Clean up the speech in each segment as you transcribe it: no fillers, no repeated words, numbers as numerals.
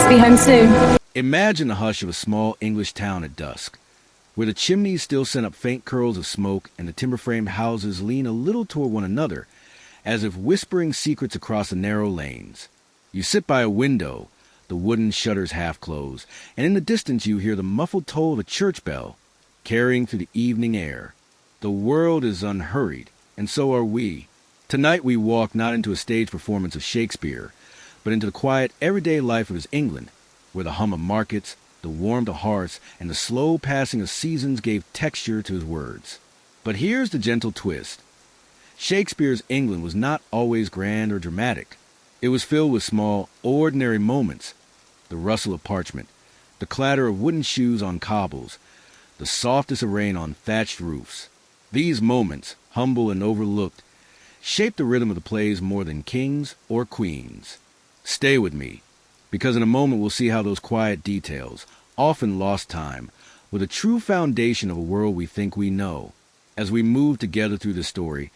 to be home soon. Imagine the hush of a small English town at dusk, where the chimneys still send up faint curls of smoke and the timber-framed houses lean a little toward one another, as if whispering secrets across the narrow lanes. You sit by a window, the wooden shutters half closed, and in the distance you hear the muffled toll of a church bell, carrying through the evening air. The world is unhurried, and so are we. Tonight we walk not into a stage performance of Shakespeare, but into the quiet, everyday life of his England, where the hum of markets, the warmth of hearths, and the slow passing of seasons gave texture to his words. But here's the gentle twist. Shakespeare's England was not always grand or dramatic. It was filled with small, ordinary moments. The rustle of parchment, the clatter of wooden shoes on cobbles, the softest of rain on thatched roofs. These moments, humble and overlooked, shaped the rhythm of the plays more than kings or queens. Stay with me, because in a moment we'll see how those quiet details, often lost time, were the true foundation of a world we think we know. As we move together through the story,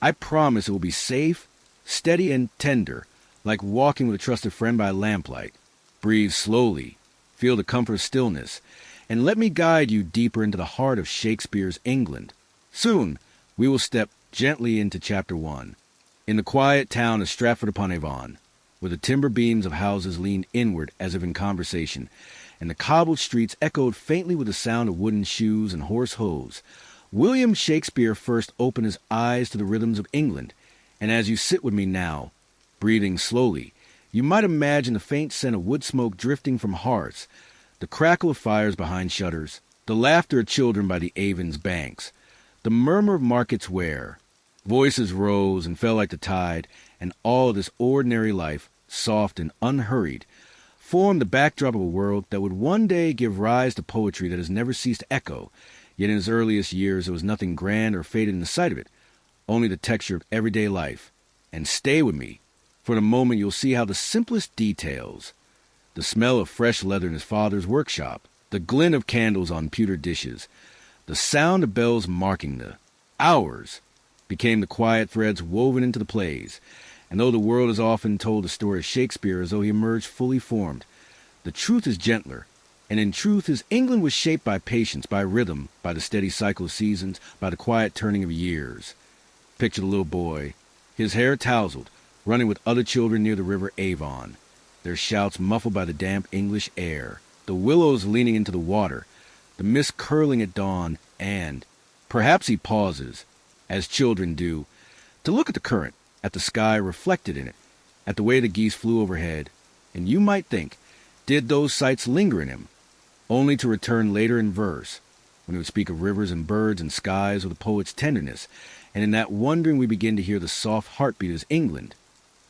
I promise it will be safe, steady, and tender, like walking with a trusted friend by lamplight. Breathe slowly, feel the comfort of stillness, and let me guide you deeper into the heart of Shakespeare's England. Soon, we will step gently into Chapter 1, in the quiet town of Stratford-upon-Avon, where the timber beams of houses leaned inward as if in conversation, and the cobbled streets echoed faintly with the sound of wooden shoes and horse hooves. William Shakespeare first opened his eyes to the rhythms of England, and as you sit with me now, breathing slowly, you might imagine the faint scent of wood smoke drifting from hearths, the crackle of fires behind shutters, the laughter of children by the Avon's banks, the murmur of markets where voices rose and fell like the tide, and all of this ordinary life, soft and unhurried, formed the backdrop of a world that would one day give rise to poetry that has never ceased to echo, yet in its earliest years there was nothing grand or faded in the sight of it, only the texture of everyday life. And stay with me, for in a moment you'll see how the simplest details, the smell of fresh leather in his father's workshop, the glint of candles on pewter dishes, the sound of bells marking the hours, became the quiet threads woven into the plays. And though the world has often told the story of Shakespeare as though he emerged fully formed, the truth is gentler, and in truth his England was shaped by patience, by rhythm, by the steady cycle of seasons, by the quiet turning of years. Picture the little boy, his hair tousled, running with other children near the river Avon, their shouts muffled by the damp English air, the willows leaning into the water, the mist curling at dawn, and perhaps he pauses, as children do, to look at the current, at the sky reflected in it, at the way the geese flew overhead, and you might think, did those sights linger in him, only to return later in verse, when he would speak of rivers and birds and skies with the poet's tenderness, and in that wondering we begin to hear the soft heartbeat of his England.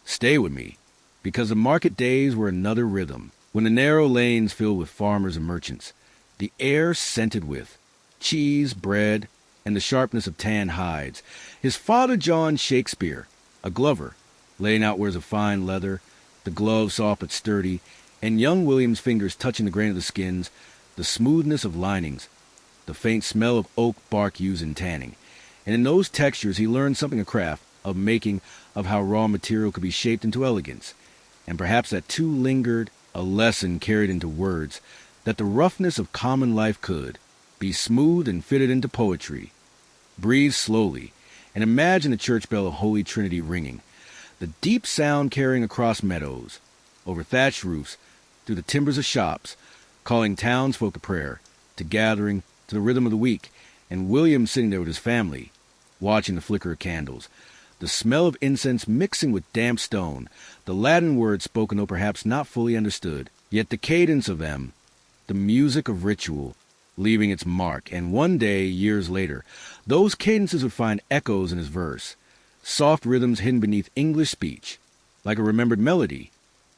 Stay with me, because the market days were another rhythm, when the narrow lanes filled with farmers and merchants, the air scented with cheese, bread, and the sharpness of tan hides. His father John Shakespeare, a glover, laying out wares of fine leather, the gloves soft but sturdy, and young William's fingers touching the grain of the skins, the smoothness of linings, the faint smell of oak bark used in tanning. And in those textures he learned something of craft, of making, of how raw material could be shaped into elegance, and perhaps that too lingered a lesson carried into words, that the roughness of common life could be smoothed and fitted into poetry. Breathe slowly, and imagine the church bell of Holy Trinity ringing, the deep sound carrying across meadows, over thatched roofs, through the timbers of shops, calling townsfolk to prayer, to gathering, to the rhythm of the week, and William sitting there with his family, watching the flicker of candles, the smell of incense mixing with damp stone, the Latin words spoken though perhaps not fully understood, yet the cadence of them, the music of ritual, leaving its mark, and one day, years later, those cadences would find echoes in his verse, soft rhythms hidden beneath English speech, like a remembered melody.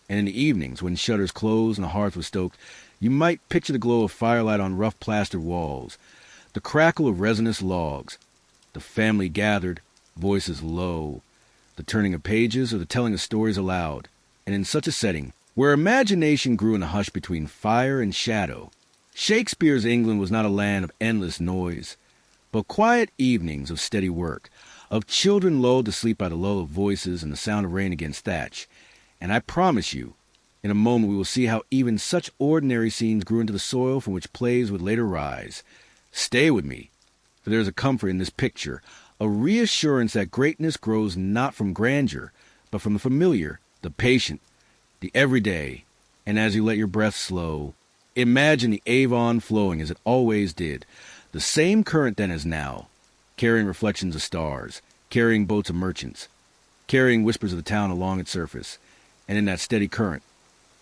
And in the evenings, when shutters closed and the hearth was stoked, you might picture the glow of firelight on rough plastered walls, the crackle of resinous logs, the family gathered, voices low, the turning of pages or the telling of stories aloud. And in such a setting, where imagination grew in the hush between fire and shadow, Shakespeare's England was not a land of endless noise, but quiet evenings of steady work, of children lulled to sleep by the lull of voices and the sound of rain against thatch. And I promise you, In a moment we will see how even such ordinary scenes grew into the soil from which plays would later rise. Stay with me, for there is a comfort in this picture, a reassurance that greatness grows not from grandeur, but from the familiar, the patient, the everyday. And as you let your breath slow, imagine the Avon flowing as it always did, the same current then as now, carrying reflections of stars, carrying boats of merchants, carrying whispers of the town along its surface. And in that steady current,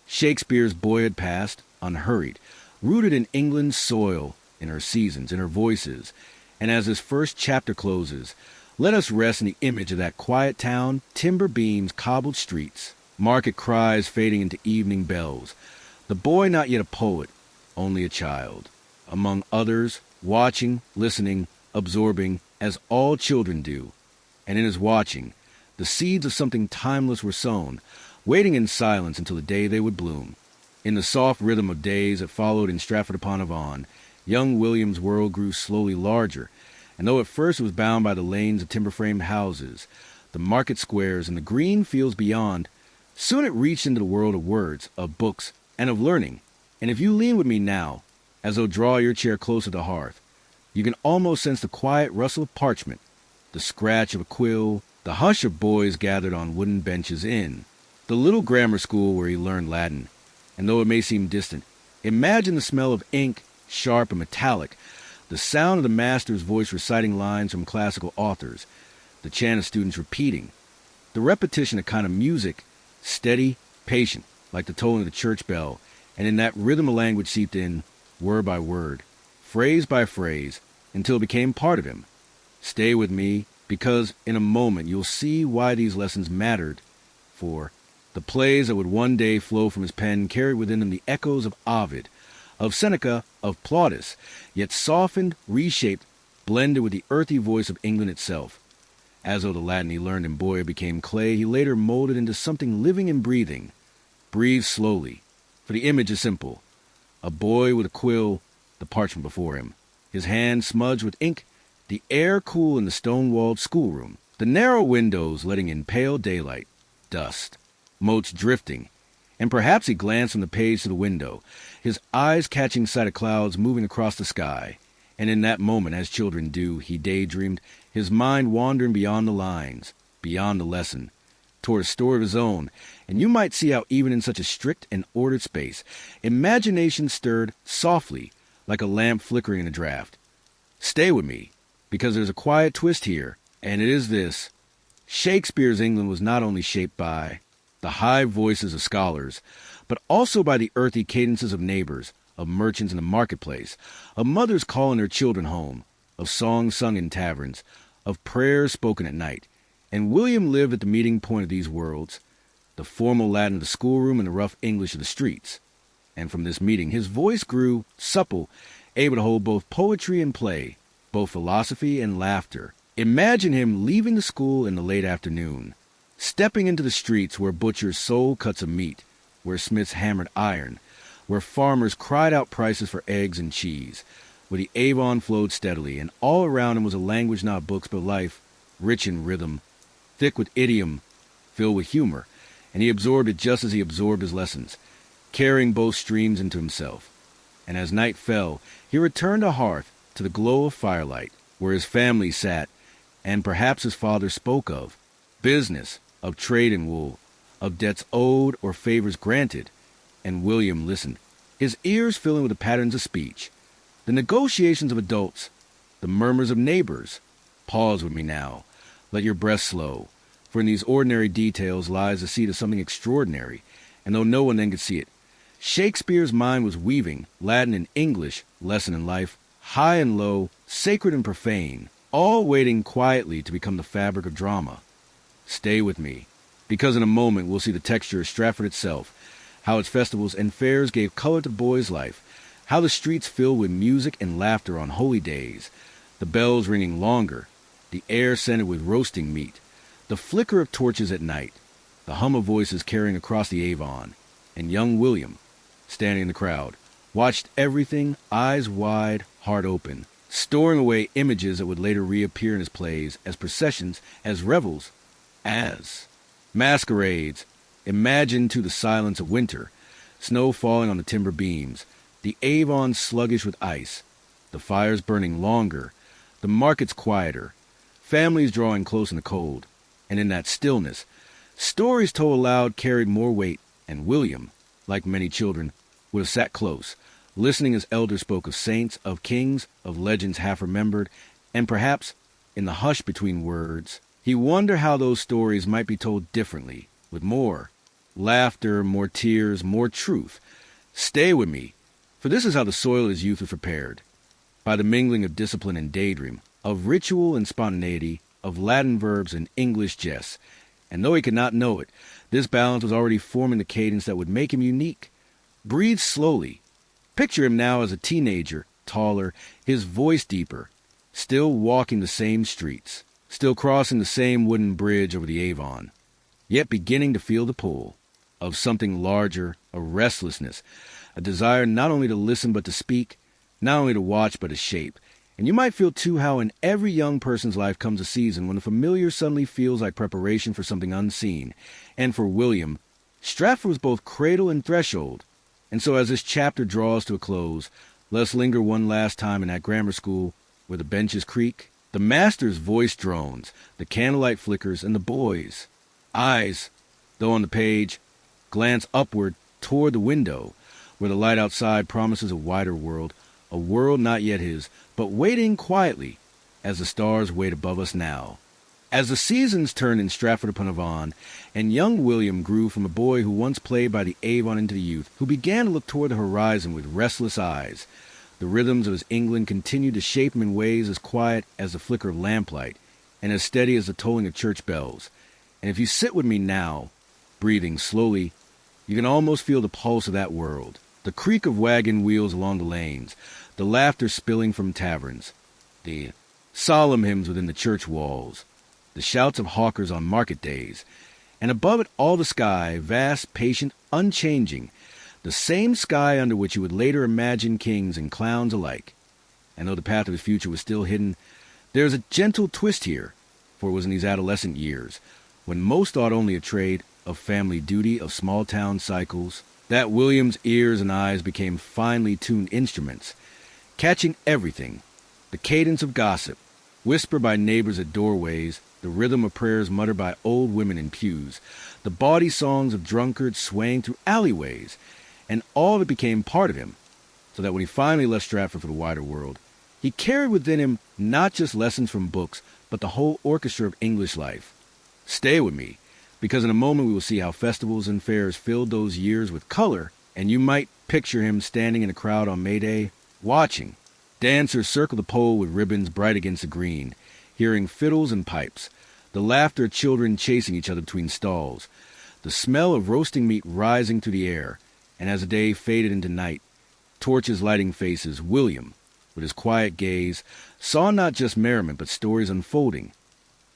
Shakespeare's boyhood past, unhurried, rooted in England's soil, in her seasons, in her voices. And as this first chapter closes, let us rest in the image of that quiet town, timber beams, cobbled streets, market cries fading into evening bells. The boy not yet a poet, only a child. Among others, watching, listening, absorbing, as all children do. And in his watching, the seeds of something timeless were sown, waiting in silence until the day they would bloom. In the soft rhythm of days that followed in Stratford-upon-Avon, young William's world grew slowly larger, and though at first it was bound by the lanes of timber-framed houses, the market squares, and the green fields beyond, soon it reached into the world of words, of books, and of learning. And if you lean with me now, as though draw your chair close to the hearth, you can almost sense the quiet rustle of parchment, the scratch of a quill, the hush of boys gathered on wooden benches in the little grammar school where he learned Latin. And though it may seem distant, imagine the smell of ink, sharp and metallic, the sound of the master's voice reciting lines from classical authors, the chant of students repeating, the repetition of kind of music, steady, patient, like the tolling of the church bell, and in that rhythm of language seeped in, word by word, phrase by phrase, until it became part of him. Stay with me, because in a moment you'll see why these lessons mattered, for the plays that would one day flow from his pen carried within them the echoes of Ovid, of Seneca, of Plautus, yet softened, reshaped, blended with the earthy voice of England itself. As though the Latin he learned in boyhood became clay, he later molded into something living and breathing. Breathe slowly, for the image is simple. A boy with a quill, the parchment before him, his hand smudged with ink, the air cool in the stone-walled schoolroom, the narrow windows letting in pale daylight, dust, motes drifting, and perhaps he glanced from the page to the window, his eyes catching sight of clouds moving across the sky, and in that moment, as children do, he daydreamed, his mind wandering beyond the lines, beyond the lesson, toward a story of his own, and you might see how even in such a strict and ordered space, imagination stirred softly like a lamp flickering in a draught. Stay with me, because there's a quiet twist here, and it is this. Shakespeare's England was not only shaped by the high voices of scholars, but also by the earthy cadences of neighbors, of merchants in the marketplace, of mothers calling their children home, of songs sung in taverns, of prayers spoken at night. And William lived at the meeting point of these worlds, the formal Latin of the schoolroom and the rough English of the streets. And from this meeting his voice grew supple, able to hold both poetry and play, both philosophy and laughter. Imagine him leaving the school in the late afternoon, stepping into the streets where butchers sold cuts of meat, where smiths hammered iron, where farmers cried out prices for eggs and cheese, where the Avon flowed steadily, and all around him was a language not books but life, rich in rhythm, thick with idiom, filled with humor, and he absorbed it just as he absorbed his lessons, carrying both streams into himself. And as night fell, he returned to hearth, to the glow of firelight, where his family sat, and perhaps his father spoke of business, of trade in wool, of debts owed or favors granted, and William listened, his ears filling with the patterns of speech, the negotiations of adults, the murmurs of neighbors. Pause with me now. Let your breath slow, for in these ordinary details lies the seed of something extraordinary, and though no one then could see it, Shakespeare's mind was weaving Latin and English, lesson in life, high and low, sacred and profane, all waiting quietly to become the fabric of drama. Stay with me, because in a moment we'll see the texture of Stratford itself, how its festivals and fairs gave color to the boy's life, how the streets filled with music and laughter on holy days, the bells ringing longer, the air scented with roasting meat, the flicker of torches at night, the hum of voices carrying across the Avon, and young William, standing in the crowd, watched everything, eyes wide, heart open, storing away images that would later reappear in his plays as processions, as revels, as masquerades, Imagine to the silence of winter, snow falling on the timber beams, the Avon sluggish with ice, the fires burning longer, the markets quieter, families drawing close in the cold, and in that stillness, stories told aloud carried more weight, and William, like many children, would have sat close, listening as elders spoke of saints, of kings, of legends half remembered, and perhaps, in the hush between words, he wondered how those stories might be told differently, with more laughter, more tears, more truth. Stay with me, for this is how the soil of his youth was prepared, by the mingling of discipline and daydream, of ritual and spontaneity, of Latin verbs and English jests. And though he could not know it, this balance was already forming the cadence that would make him unique. Breathe slowly. Picture him now as a teenager, taller, his voice deeper, still walking the same streets, still crossing the same wooden bridge over the Avon, yet beginning to feel the pull of something larger, a restlessness, a desire not only to listen but to speak, not only to watch but to shape. And you might feel too how in every young person's life comes a season when the familiar suddenly feels like preparation for something unseen. And for William, Stratford was both cradle and threshold. And so as this chapter draws to a close, let us linger one last time in that grammar school where the benches creak, the master's voice drones, the candlelight flickers, and the boys' eyes, though on the page, glance upward toward the window, where the light outside promises a wider world, a world not yet his, but waiting quietly as the stars wait above us now. As the seasons turned in Stratford-upon-Avon, and young William grew from a boy who once played by the Avon into the youth, who began to look toward the horizon with restless eyes, the rhythms of his England continued to shape him in ways as quiet as the flicker of lamplight, and as steady as the tolling of church bells. And if you sit with me now, breathing slowly, you can almost feel the pulse of that world, the creak of wagon wheels along the lanes, the laughter spilling from taverns, the solemn hymns within the church walls, the shouts of hawkers on market days, and above it all the sky, vast, patient, unchanging, the same sky under which you would later imagine kings and clowns alike. And though the path of his future was still hidden, there is a gentle twist here, for it was in these adolescent years, when most thought only of trade, of family duty, of small-town cycles, that William's ears and eyes became finely tuned instruments, catching everything, the cadence of gossip, whispered by neighbors at doorways, the rhythm of prayers muttered by old women in pews, the bawdy songs of drunkards swaying through alleyways, and all of it became part of him, so that when he finally left Stratford for the wider world, he carried within him not just lessons from books, but the whole orchestra of English life. Stay with me, because in a moment we will see how festivals and fairs filled those years with color, and you might picture him standing in a crowd on May Day, watching. Dancers circle the pole with ribbons bright against the green, hearing fiddles and pipes, the laughter of children chasing each other between stalls, the smell of roasting meat rising through the air, and as the day faded into night, torches lighting faces, William, with his quiet gaze, saw not just merriment but stories unfolding,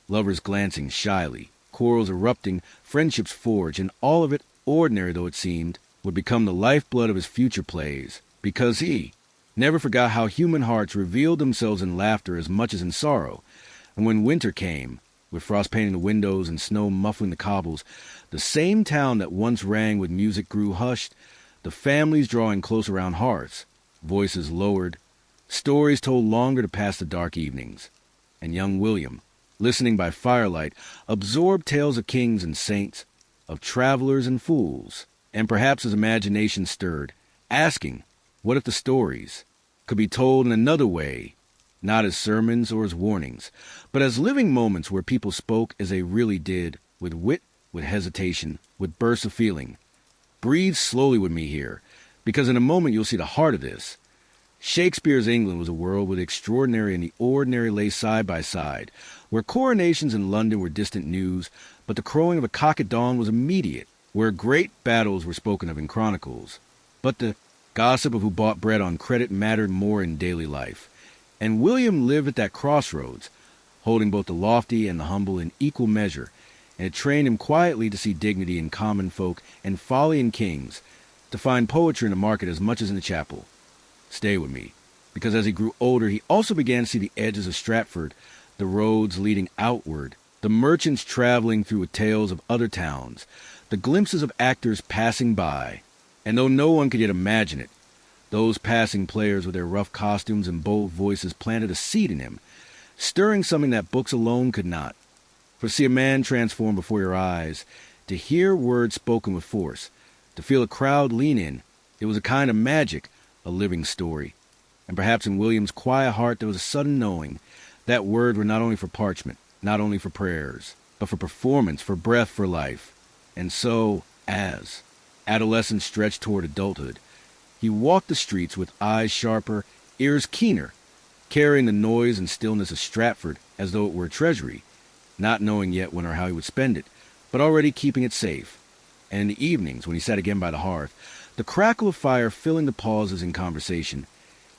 lovers glancing shyly, quarrels erupting, friendships forged, and all of it, ordinary though it seemed, would become the lifeblood of his future plays, because he never forgot how human hearts revealed themselves in laughter as much as in sorrow. And when winter came, with frost painting the windows and snow muffling the cobbles, the same town that once rang with music grew hushed, the families drawing close around hearths, voices lowered, stories told longer to pass the dark evenings. And young William, listening by firelight, absorbed tales of kings and saints, of travelers and fools, and perhaps his imagination stirred, asking, what if the stories could be told in another way, not as sermons or as warnings, but as living moments where people spoke as they really did, with wit, with hesitation, with bursts of feeling. Breathe slowly with me here, because in a moment you'll see the heart of this. Shakespeare's England was a world where the extraordinary and the ordinary lay side by side, where coronations in London were distant news, but the crowing of a cock at dawn was immediate, where great battles were spoken of in chronicles, but the gossip of who bought bread on credit mattered more in daily life. And William lived at that crossroads, holding both the lofty and the humble in equal measure, and it trained him quietly to see dignity in common folk and folly in kings, to find poetry in the market as much as in the chapel. Stay with me, because as he grew older, he also began to see the edges of Stratford, the roads leading outward, The merchants traveling through with tales of other towns, the glimpses of actors passing by, and though no one could yet imagine it, those passing players with their rough costumes and bold voices planted a seed in him, stirring something that books alone could not. For to see a man transform before your eyes, to hear words spoken with force, to feel a crowd lean in, it was a kind of magic, a living story. And perhaps in William's quiet heart there was a sudden knowing that words were not only for parchment, not only for prayers, but for performance, for breath, for life. And so, as adolescence stretched toward adulthood, he walked the streets with eyes sharper, ears keener, carrying the noise and stillness of Stratford as though it were a treasury, not knowing yet when or how he would spend it, but already keeping it safe. And in the evenings, when he sat again by the hearth, the crackle of fire filling the pauses in conversation,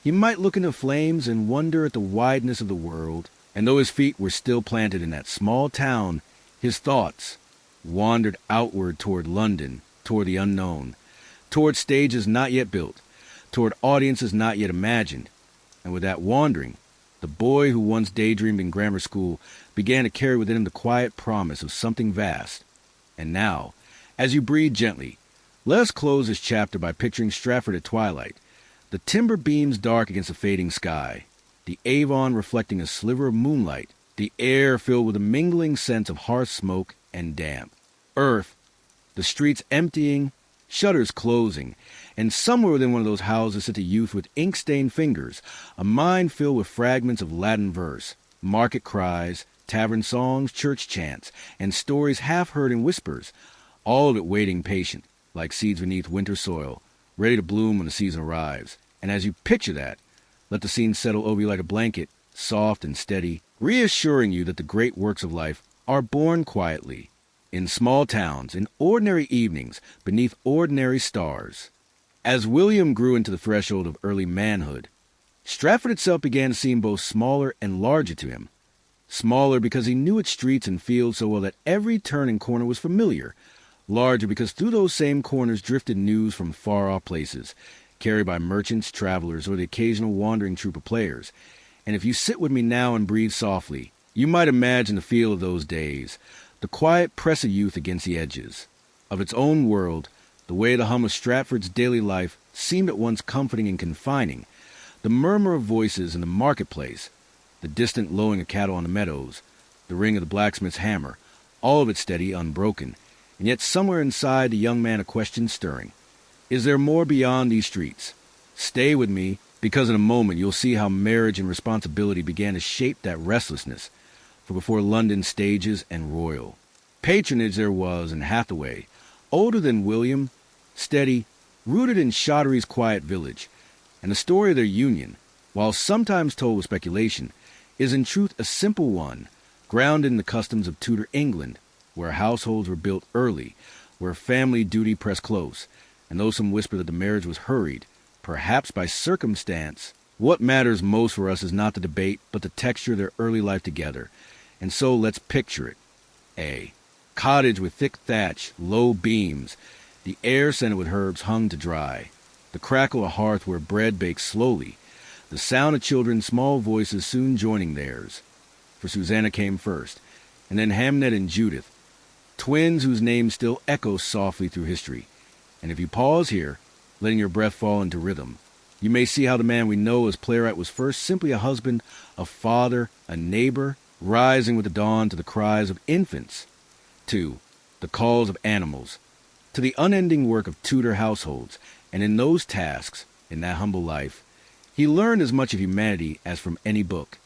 he might look into flames and wonder at the wideness of the world, and though his feet were still planted in that small town, his thoughts wandered outward toward London, toward the unknown, toward stages not yet built, toward audiences not yet imagined. And with that wandering, the boy who once daydreamed in grammar school began to carry within him the quiet promise of something vast. And now, as you breathe gently, let us close this chapter by picturing Stratford at twilight, the timber beams dark against the fading sky, the Avon reflecting a sliver of moonlight, the air filled with a mingling sense of hearth smoke and damp, earth, the streets emptying, shutters closing, and somewhere within one of those houses sat a youth with ink-stained fingers, a mind filled with fragments of Latin verse, market cries, tavern songs, church chants, and stories half heard in whispers, all of it waiting patient, like seeds beneath winter soil, ready to bloom when the season arrives. And as you picture that, let the scene settle over you like a blanket, soft and steady, reassuring you that the great works of life are born quietly, in small towns, in ordinary evenings, beneath ordinary stars. As William grew into the threshold of early manhood, Stratford itself began to seem both smaller and larger to him. Smaller because he knew its streets and fields so well that every turn and corner was familiar. Larger because through those same corners drifted news from far-off places, carried by merchants, travelers, or the occasional wandering troop of players. And if you sit with me now and breathe softly, you might imagine the feel of those days, the quiet press of youth against the edges of its own world, the way the hum of Stratford's daily life seemed at once comforting and confining, the murmur of voices in the marketplace, the distant lowing of cattle on the meadows, the ring of the blacksmith's hammer, all of it steady, unbroken, and yet somewhere inside the young man a question stirring. Is there more beyond these streets? Stay with me, because in a moment you'll see how marriage and responsibility began to shape that restlessness, for before London stages and royal patronage there was in Hathaway, older than William, steady, rooted in Shottery's quiet village, and the story of their union, while sometimes told with speculation, is in truth a simple one, grounded in the customs of Tudor England, where households were built early, where family duty pressed close, and though some whisper that the marriage was hurried, perhaps by circumstance, what matters most for us is not the debate, but the texture of their early life together. And so let's picture it. A cottage with thick thatch, low beams, the air scented with herbs hung to dry, the crackle of a hearth where bread baked slowly, the sound of children's small voices soon joining theirs. For Susanna came first, and then Hamnet and Judith, twins whose names still echo softly through history. And if you pause here, letting your breath fall into rhythm, you may see how the man we know as playwright was first simply a husband, a father, a neighbor, rising with the dawn to the cries of infants, to the calls of animals, to the unending work of Tudor households, and in those tasks, in that humble life, he learned as much of humanity as from any book.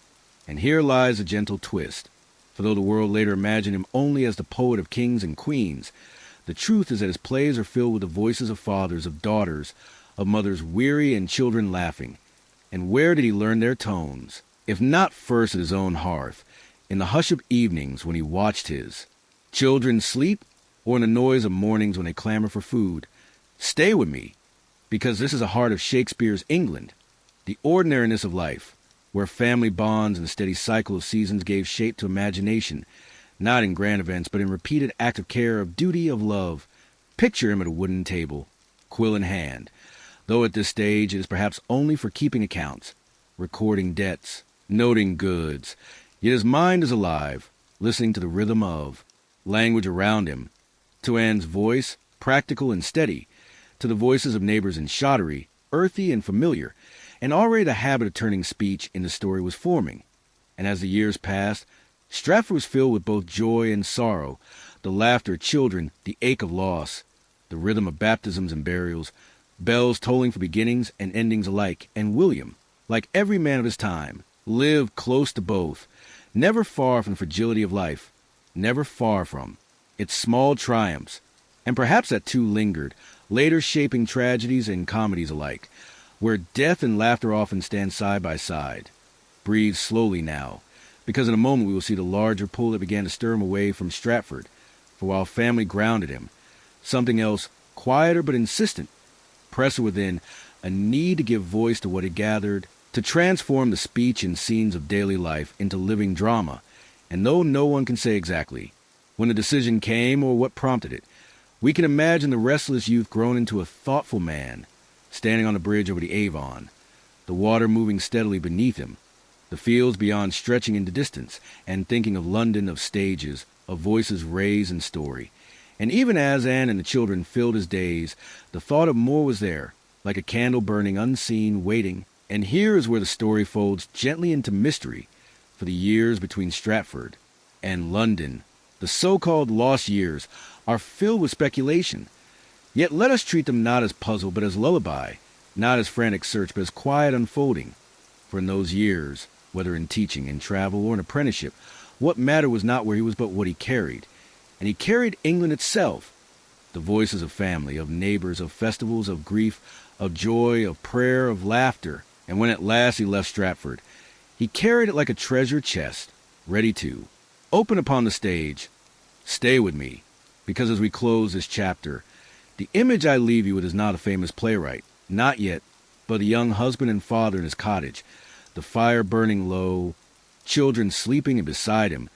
And here lies a gentle twist, for though the world later imagined him only as the poet of kings and queens, the truth is that his plays are filled with the voices of fathers, of daughters, of mothers weary and children laughing. And where did he learn their tones, if not first at his own hearth, in the hush of evenings when he watched his children sleep, or in the noise of mornings when they clamor for food? Stay with me, because this is the heart of Shakespeare's England, the ordinariness of life, where family bonds and the steady cycle of seasons gave shape to imagination, not in grand events, but in repeated act of care, of duty, of love. Picture him at a wooden table, quill in hand, though at this stage it is perhaps only for keeping accounts, recording debts, noting goods, yet his mind is alive, listening to the rhythm of language around him, to Anne's voice, practical and steady, to the voices of neighbors in Shottery, earthy and familiar, and already the habit of turning speech in the story was forming. And as the years passed, Stratford was filled with both joy and sorrow, the laughter of children, the ache of loss, the rhythm of baptisms and burials, bells tolling for beginnings and endings alike, and William, like every man of his time, lived close to both, never far from the fragility of life, never far from its small triumphs, and perhaps that too lingered, later shaping tragedies and comedies alike, where death and laughter often stand side by side. Breathe slowly now, because in a moment we will see the larger pull that began to stir him away from Stratford, for while family grounded him, something else, quieter but insistent, pressed within, a need to give voice to what he gathered, to transform the speech and scenes of daily life into living drama. And though no one can say exactly when the decision came or what prompted it, we can imagine the restless youth grown into a thoughtful man, standing on the bridge over the Avon, the water moving steadily beneath him, the fields beyond stretching into distance, and thinking of London, of stages, of voices raised in story. And even as Anne and the children filled his days, the thought of more was there, like a candle burning unseen, waiting. And here is where the story folds gently into mystery, for the years between Stratford and London, the so-called lost years, are filled with speculation. Yet let us treat them not as puzzle, but as lullaby, not as frantic search, but as quiet unfolding. For in those years, whether in teaching, in travel, or in apprenticeship, what mattered was not where he was, but what he carried. And he carried England itself, the voices of family, of neighbors, of festivals, of grief, of joy, of prayer, of laughter. And when at last he left Stratford, he carried it like a treasure chest, ready to open upon the stage. Stay with me, because as we close this chapter, the image I leave you with is not a famous playwright, not yet, but a young husband and father in his cottage, the fire burning low, children sleeping beside him,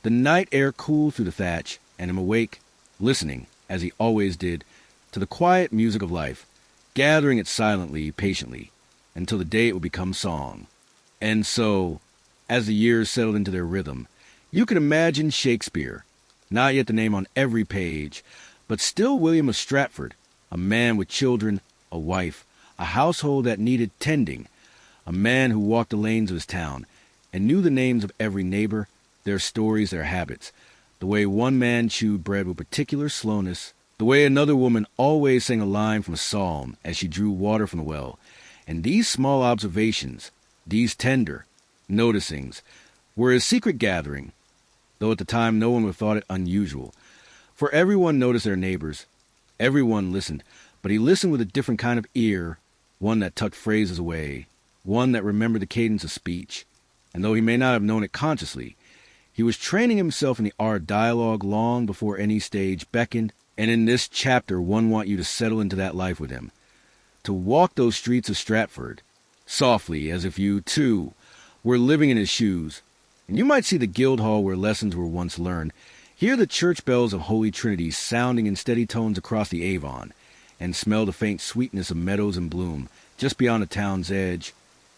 the night air cool through the thatch, and him awake, listening, as he always did, to the quiet music of life, gathering it silently, patiently, until the day it would become song. And so, as the years settled into their rhythm, you could imagine Shakespeare, not yet the name on every page, but still William of Stratford, a man with children, a wife, a household that needed tending, a man who walked the lanes of his town and knew the names of every neighbor, their stories, their habits, the way one man chewed bread with particular slowness, the way another woman always sang a line from a psalm as she drew water from the well. And these small observations, these tender noticings, were his secret gathering, though at the time no one would have thought it unusual. For everyone noticed their neighbors, everyone listened, but he listened with a different kind of ear, one that tucked phrases away, one that remembered the cadence of speech. And though he may not have known it consciously, he was training himself in the art of dialogue long before any stage beckoned, and in this chapter one want you to settle into that life with him, to walk those streets of Stratford, softly as if you, too, were living in his shoes. And you might see the guild hall where lessons were once learned, hear the church bells of Holy Trinity sounding in steady tones across the Avon, and smell the faint sweetness of meadows in bloom just beyond the town's edge.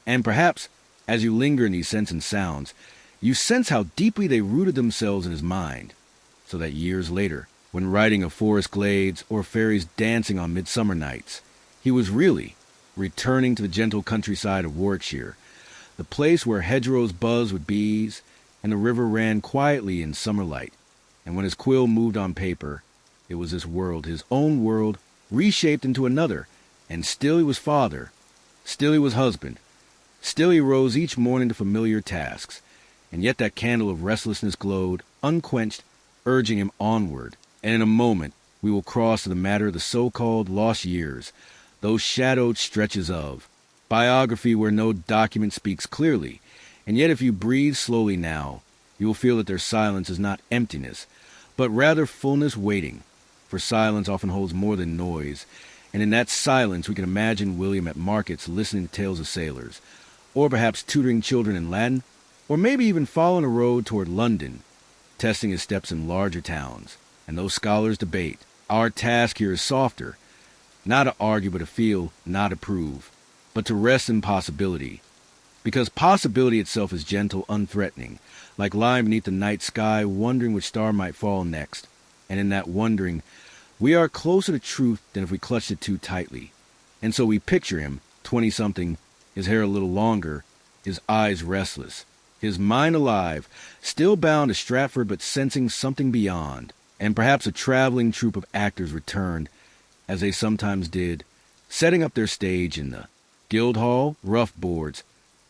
And perhaps, as you linger in these scents and sounds, you sense how deeply they rooted themselves in his mind, so that years later, when writing of forest glades or fairies dancing on midsummer nights, he was really returning to the gentle countryside of Warwickshire, the place where hedgerows buzzed with bees and the river ran quietly in summer light. And when his quill moved on paper, it was this world, his own world, reshaped into another. And still he was father, still he was husband, still he rose each morning to familiar tasks. And yet that candle of restlessness glowed, unquenched, urging him onward. And in a moment we will cross to the matter of the so-called lost years, those shadowed stretches of biography where no document speaks clearly. And yet if you breathe slowly now, you will feel that their silence is not emptiness, but rather fullness waiting, for silence often holds more than noise. And in that silence we can imagine William at markets listening to tales of sailors, or perhaps tutoring children in Latin, or maybe even following a road toward London, testing his steps in larger towns. And those scholars debate. Our task here is softer, not to argue but to feel, not to prove, but to rest in possibility. because possibility itself is gentle, unthreatening, like lying beneath the night sky, wondering which star might fall next. And in that wondering, we are closer to truth than if we clutched it too tightly. And so we picture him, 20-something, his hair a little longer, his eyes restless, his mind alive, still bound to Stratford but sensing something beyond. And perhaps a traveling troupe of actors returned, as they sometimes did, setting up their stage in the Guildhall, rough boards,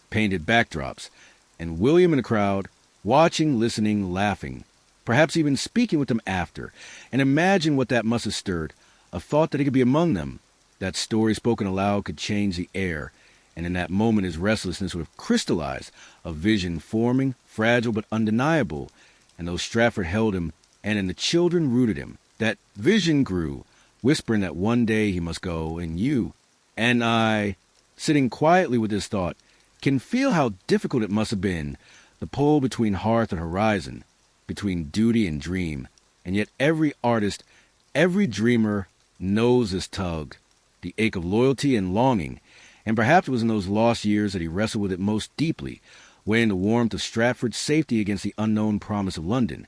painted backdrops, and William in the crowd, watching, listening, laughing, perhaps even speaking with them after. And imagine what that must have stirred, a thought that he could be among them, that story spoken aloud could change the air, and in that moment his restlessness would have crystallized, a vision forming, fragile but undeniable, and though Stratford held him, and in the children rooted him, that vision grew, whispering that one day he must go, and you and I, sitting quietly with this thought, can feel how difficult it must have been, the pull between hearth and horizon, between duty and dream. And yet every artist, every dreamer knows this tug, the ache of loyalty and longing, and perhaps it was in those lost years that he wrestled with it most deeply, weighing the warmth of Stratford's safety against the unknown promise of London.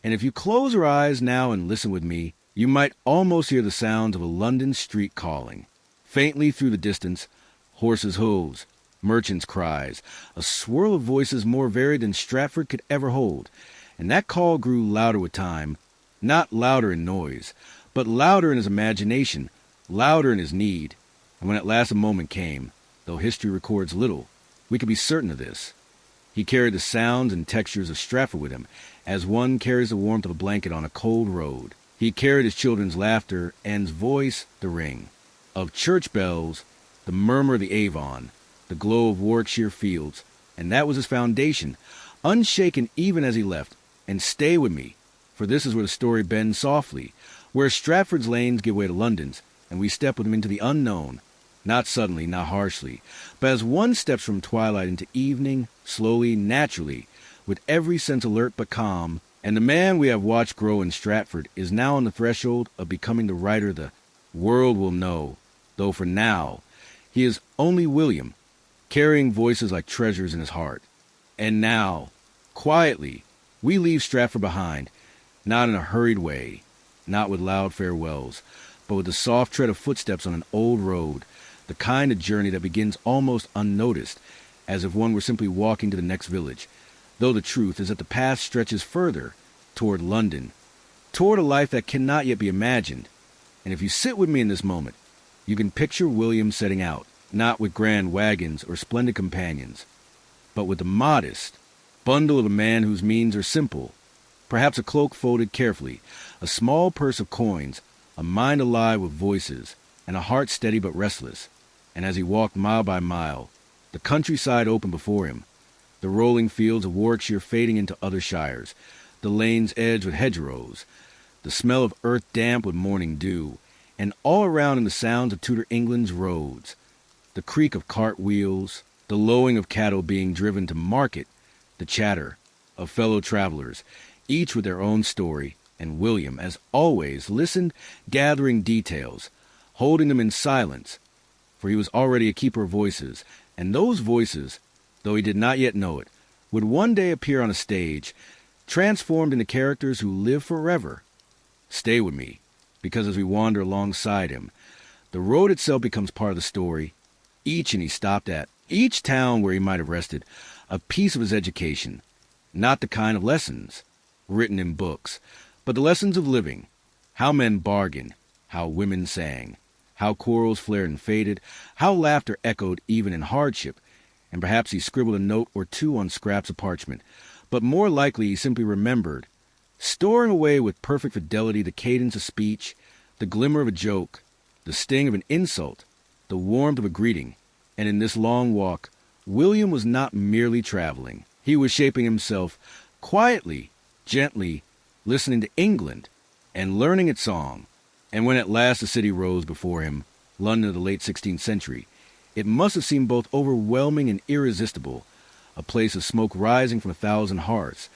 And if you close your eyes now and listen with me, you might almost hear the sounds of a London street calling. Faintly through the distance, horses' hooves, merchants' cries, a swirl of voices more varied than Stratford could ever hold. And that call grew louder with time, not louder in noise, but louder in his imagination, louder in his need. And when at last a moment came, though history records little, we could be certain of this. He carried the sounds and textures of Stratford with him, as one carries the warmth of a blanket on a cold road. He carried his children's laughter and his voice, the ring of church bells, the murmur of the Avon, the glow of Warwickshire fields, and that was his foundation, unshaken even as he left. And stay with me, for this is where the story bends softly, where Stratford's lanes give way to London's, and we step with him into the unknown, not suddenly, not harshly, but as one steps from twilight into evening, slowly, naturally, with every sense alert but calm. And the man we have watched grow in Stratford is now on the threshold of becoming the writer the world will know, though for now he is only William, carrying voices like treasures in his heart. And now, quietly, we leave Stratford behind, not in a hurried way, not with loud farewells, but with the soft tread of footsteps on an old road, the kind of journey that begins almost unnoticed, as if one were simply walking to the next village, though the truth is that the path stretches further, toward London, toward a life that cannot yet be imagined. And if you sit with me in this moment, you can picture William setting out, not with grand wagons or splendid companions, but with the modest bundle of a man whose means are simple, perhaps a cloak folded carefully, a small purse of coins, a mind alive with voices, and a heart steady but restless. And as he walked mile by mile, the countryside opened before him, the rolling fields of Warwickshire fading into other shires, the lanes edged with hedgerows, the smell of earth damp with morning dew, and all around him the sounds of Tudor England's roads, the creak of cart wheels, the lowing of cattle being driven to market, the chatter of fellow travelers, each with their own story, and William, as always, listened, gathering details, holding them in silence, for he was already a keeper of voices, and those voices, though he did not yet know it, would one day appear on a stage, transformed into characters who live forever. Stay with me, because as we wander alongside him, the road itself becomes part of the story, each inn he stopped at, each town where he might have rested, a piece of his education, not the kind of lessons written in books, but the lessons of living, how men bargained, how women sang, how quarrels flared and faded, how laughter echoed even in hardship, and perhaps he scribbled a note or two on scraps of parchment, but more likely he simply remembered, storing away with perfect fidelity the cadence of speech, the glimmer of a joke, the sting of an insult, the warmth of a greeting. And in this long walk, William was not merely traveling. He was shaping himself quietly, gently, listening to England and learning its song. And when at last the city rose before him, London of the late 16th century, it must have seemed both overwhelming and irresistible, a place of smoke rising from 1,000 hearths,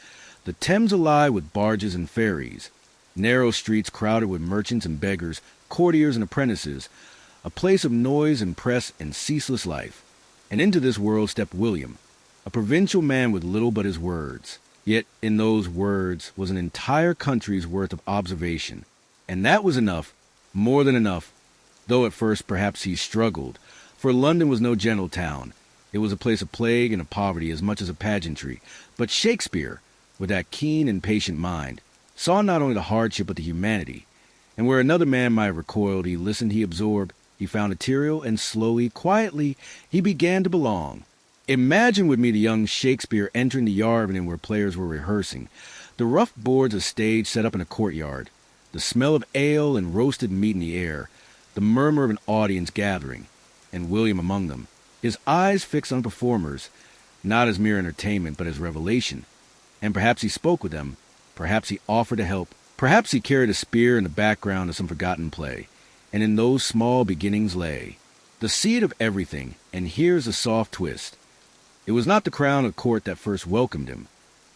the Thames alive with barges and ferries, narrow streets crowded with merchants and beggars, courtiers and apprentices, a place of noise and press and ceaseless life. And into this world stepped William, a provincial man with little but his words. Yet in those words was an entire country's worth of observation. And that was enough, more than enough, though at first perhaps he struggled. For London was no gentle town. It was a place of plague and of poverty as much as of pageantry. But Shakespeare, with that keen and patient mind, saw not only the hardship but the humanity. And where another man might have recoiled, he listened, he absorbed, he found material, and slowly, quietly, he began to belong. Imagine with me the young Shakespeare entering the yard where players were rehearsing. The rough boards of stage set up in a courtyard, the smell of ale and roasted meat in the air, the murmur of an audience gathering, and William among them, his eyes fixed on performers, not as mere entertainment but as revelation. And perhaps he spoke with them, perhaps he offered to help, perhaps he carried a spear in the background of some forgotten play. And in those small beginnings lay the seed of everything, and here's a soft twist. It was not the crown of court that first welcomed him,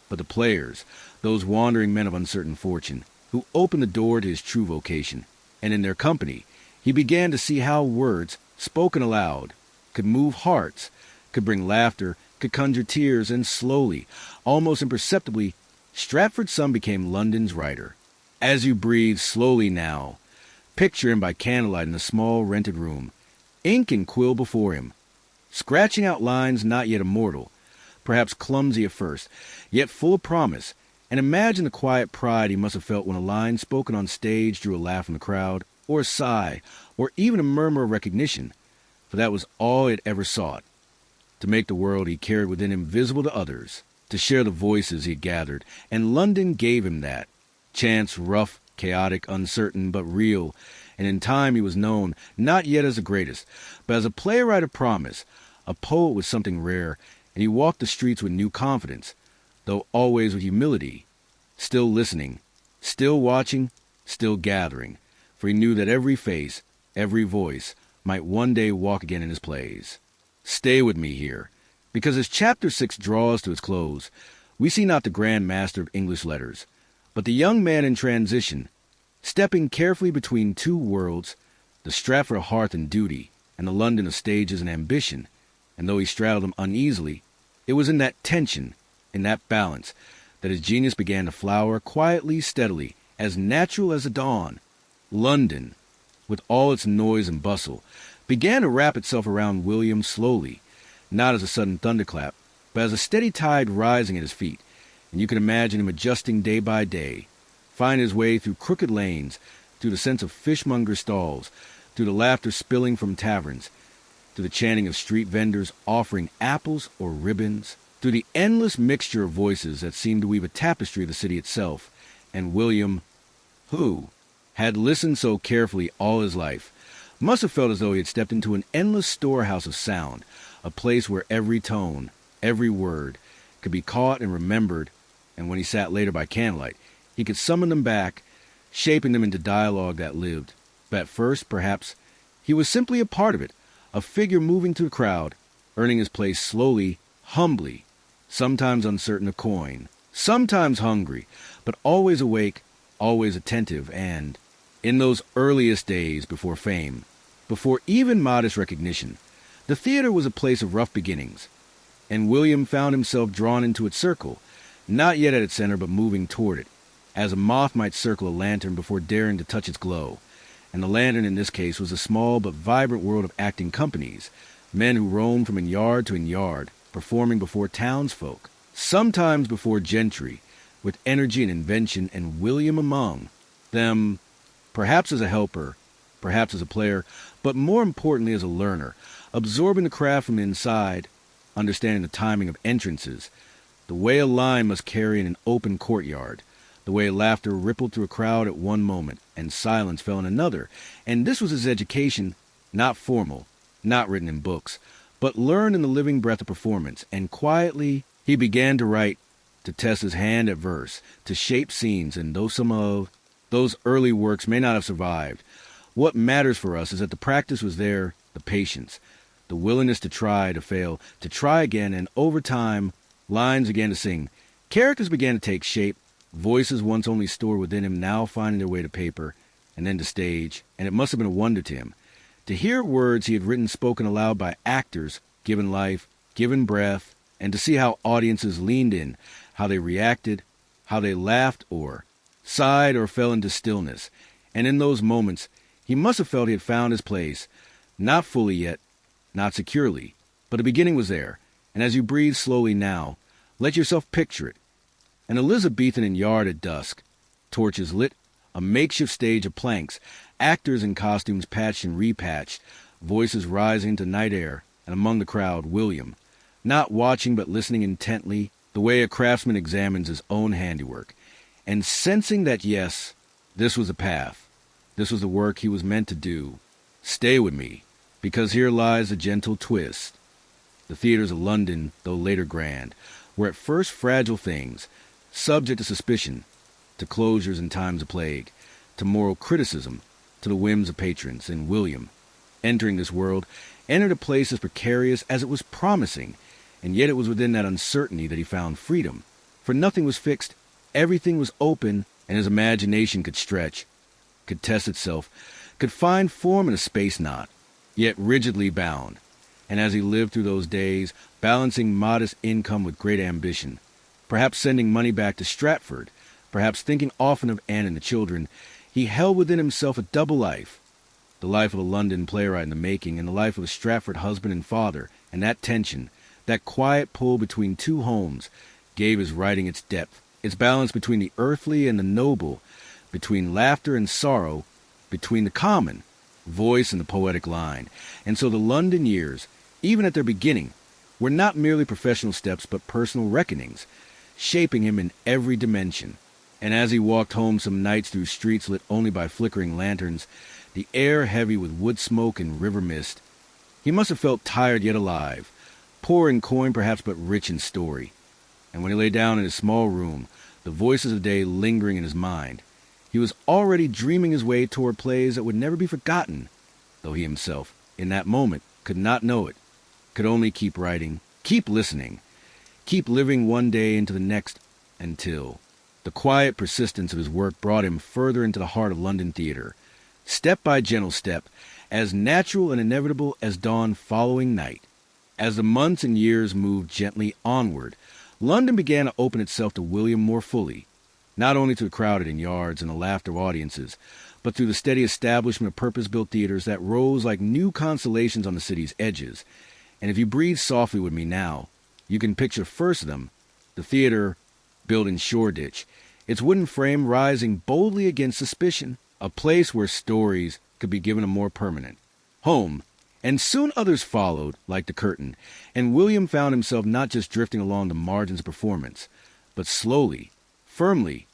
but the players, those wandering men of uncertain fortune, who opened the door to his true vocation. And in their company, he began to see how words, spoken aloud, could move hearts, could bring laughter, could conjure tears, and slowly, almost imperceptibly, Stratford's son became London's writer. As you breathe slowly now, picture him by candlelight in a small rented room, ink and quill before him, scratching out lines not yet immortal, perhaps clumsy at first, yet full of promise, and imagine the quiet pride he must have felt when a line spoken on stage drew a laugh from the crowd, or a sigh, or even a murmur of recognition, for that was all he had ever sought. To make the world he carried within him visible to others, to share the voices he had gathered, and London gave him that. Chance, rough, chaotic, uncertain, but real, and in time he was known, not yet as the greatest, but as a playwright of promise, a poet with something rare, and he walked the streets with new confidence, though always with humility, still listening, still watching, still gathering, for he knew that every face, every voice, might one day walk again in his plays. Stay with me here, because as Chapter 6 draws to its close, we see not the grand master of English letters, but the young man in transition, stepping carefully between two worlds, the Stratford of hearth and duty, and the London of stages and ambition, and though he straddled them uneasily, it was in that tension, in that balance, that his genius began to flower quietly, steadily, as natural as the dawn. London, with all its noise and bustle, began to wrap itself around William slowly, not as a sudden thunderclap, but as a steady tide rising at his feet, and you can imagine him adjusting day by day, finding his way through crooked lanes, through the scents of fishmonger stalls, through the laughter spilling from taverns, through the chanting of street vendors offering apples or ribbons, through the endless mixture of voices that seemed to weave a tapestry of the city itself. And William, who had listened so carefully all his life, must have felt as though he had stepped into an endless storehouse of sound, a place where every tone, every word, could be caught and remembered, and when he sat later by candlelight, he could summon them back, shaping them into dialogue that lived. But at first, perhaps, he was simply a part of it, a figure moving through the crowd, earning his place slowly, humbly, sometimes uncertain of coin, sometimes hungry, but always awake, always attentive, and, in those earliest days before fame, before even modest recognition, the theater was a place of rough beginnings, and William found himself drawn into its circle, not yet at its center but moving toward it, as a moth might circle a lantern before daring to touch its glow. And the lantern in this case was a small but vibrant world of acting companies, men who roamed from in yard to in yard, performing before townsfolk, sometimes before gentry, with energy and invention, and William among them, perhaps as a helper, perhaps as a player, but more importantly as a learner, absorbing the craft from inside, understanding the timing of entrances, the way a line must carry in an open courtyard, the way laughter rippled through a crowd at one moment and silence fell in another. And this was his education, not formal, not written in books, but learned in the living breath of performance. And quietly he began to write, to test his hand at verse, to shape scenes. And though some of those early works may not have survived, what matters for us is that the practice was there, the patience, the willingness to try, to fail, to try again, and over time, lines began to sing, characters began to take shape, voices once only stored within him now finding their way to paper, and then to stage, and it must have been a wonder to him, to hear words he had written spoken aloud by actors given life, given breath, and to see how audiences leaned in, how they reacted, how they laughed or sighed or fell into stillness. And in those moments, he must have felt he had found his place, not fully yet, not securely, but the beginning was there. And as you breathe slowly now, let yourself picture it. An Elizabethan yard at dusk, torches lit, a makeshift stage of planks, actors in costumes patched and repatched, voices rising to night air, and among the crowd, William, not watching but listening intently, the way a craftsman examines his own handiwork, and sensing that, yes, this was a path. This was the work he was meant to do. Stay with me, because here lies a gentle twist. The theaters of London, though later grand, were at first fragile things, subject to suspicion, to closures in times of plague, to moral criticism, to the whims of patrons. And William, entering this world, entered a place as precarious as it was promising, and yet it was within that uncertainty that he found freedom. For nothing was fixed, everything was open, and his imagination could stretch, could test itself, could find form in a space knot, yet rigidly bound. And as he lived through those days, balancing modest income with great ambition, perhaps sending money back to Stratford, perhaps thinking often of Anne and the children, he held within himself a double life, the life of a London playwright in the making and the life of a Stratford husband and father, and that tension, that quiet pull between two homes, gave his writing its depth, its balance between the earthly and the noble, between laughter and sorrow, between the common, voice and the poetic line. And so the London years, even at their beginning, were not merely professional steps but personal reckonings, shaping him in every dimension. And as he walked home some nights through streets lit only by flickering lanterns, the air heavy with wood smoke and river mist, he must have felt tired yet alive, poor in coin perhaps but rich in story. And when he lay down in his small room, the voices of the day lingering in his mind, he was already dreaming his way toward plays that would never be forgotten, though he himself, in that moment, could not know it, could only keep writing, keep listening, keep living one day into the next, until the quiet persistence of his work brought him further into the heart of London theater, step by gentle step, as natural and inevitable as dawn following night. As the months and years moved gently onward, London began to open itself to William more fully, not only through the crowded in yards and the laughter of audiences, but through the steady establishment of purpose-built theaters that rose like new constellations on the city's edges. And if you breathe softly with me now, you can picture first of them, the theater built in Shoreditch, its wooden frame rising boldly against suspicion, a place where stories could be given a more permanent home. And soon others followed, like the curtain, and William found himself not just drifting along the margins of performance, but slowly, firmly,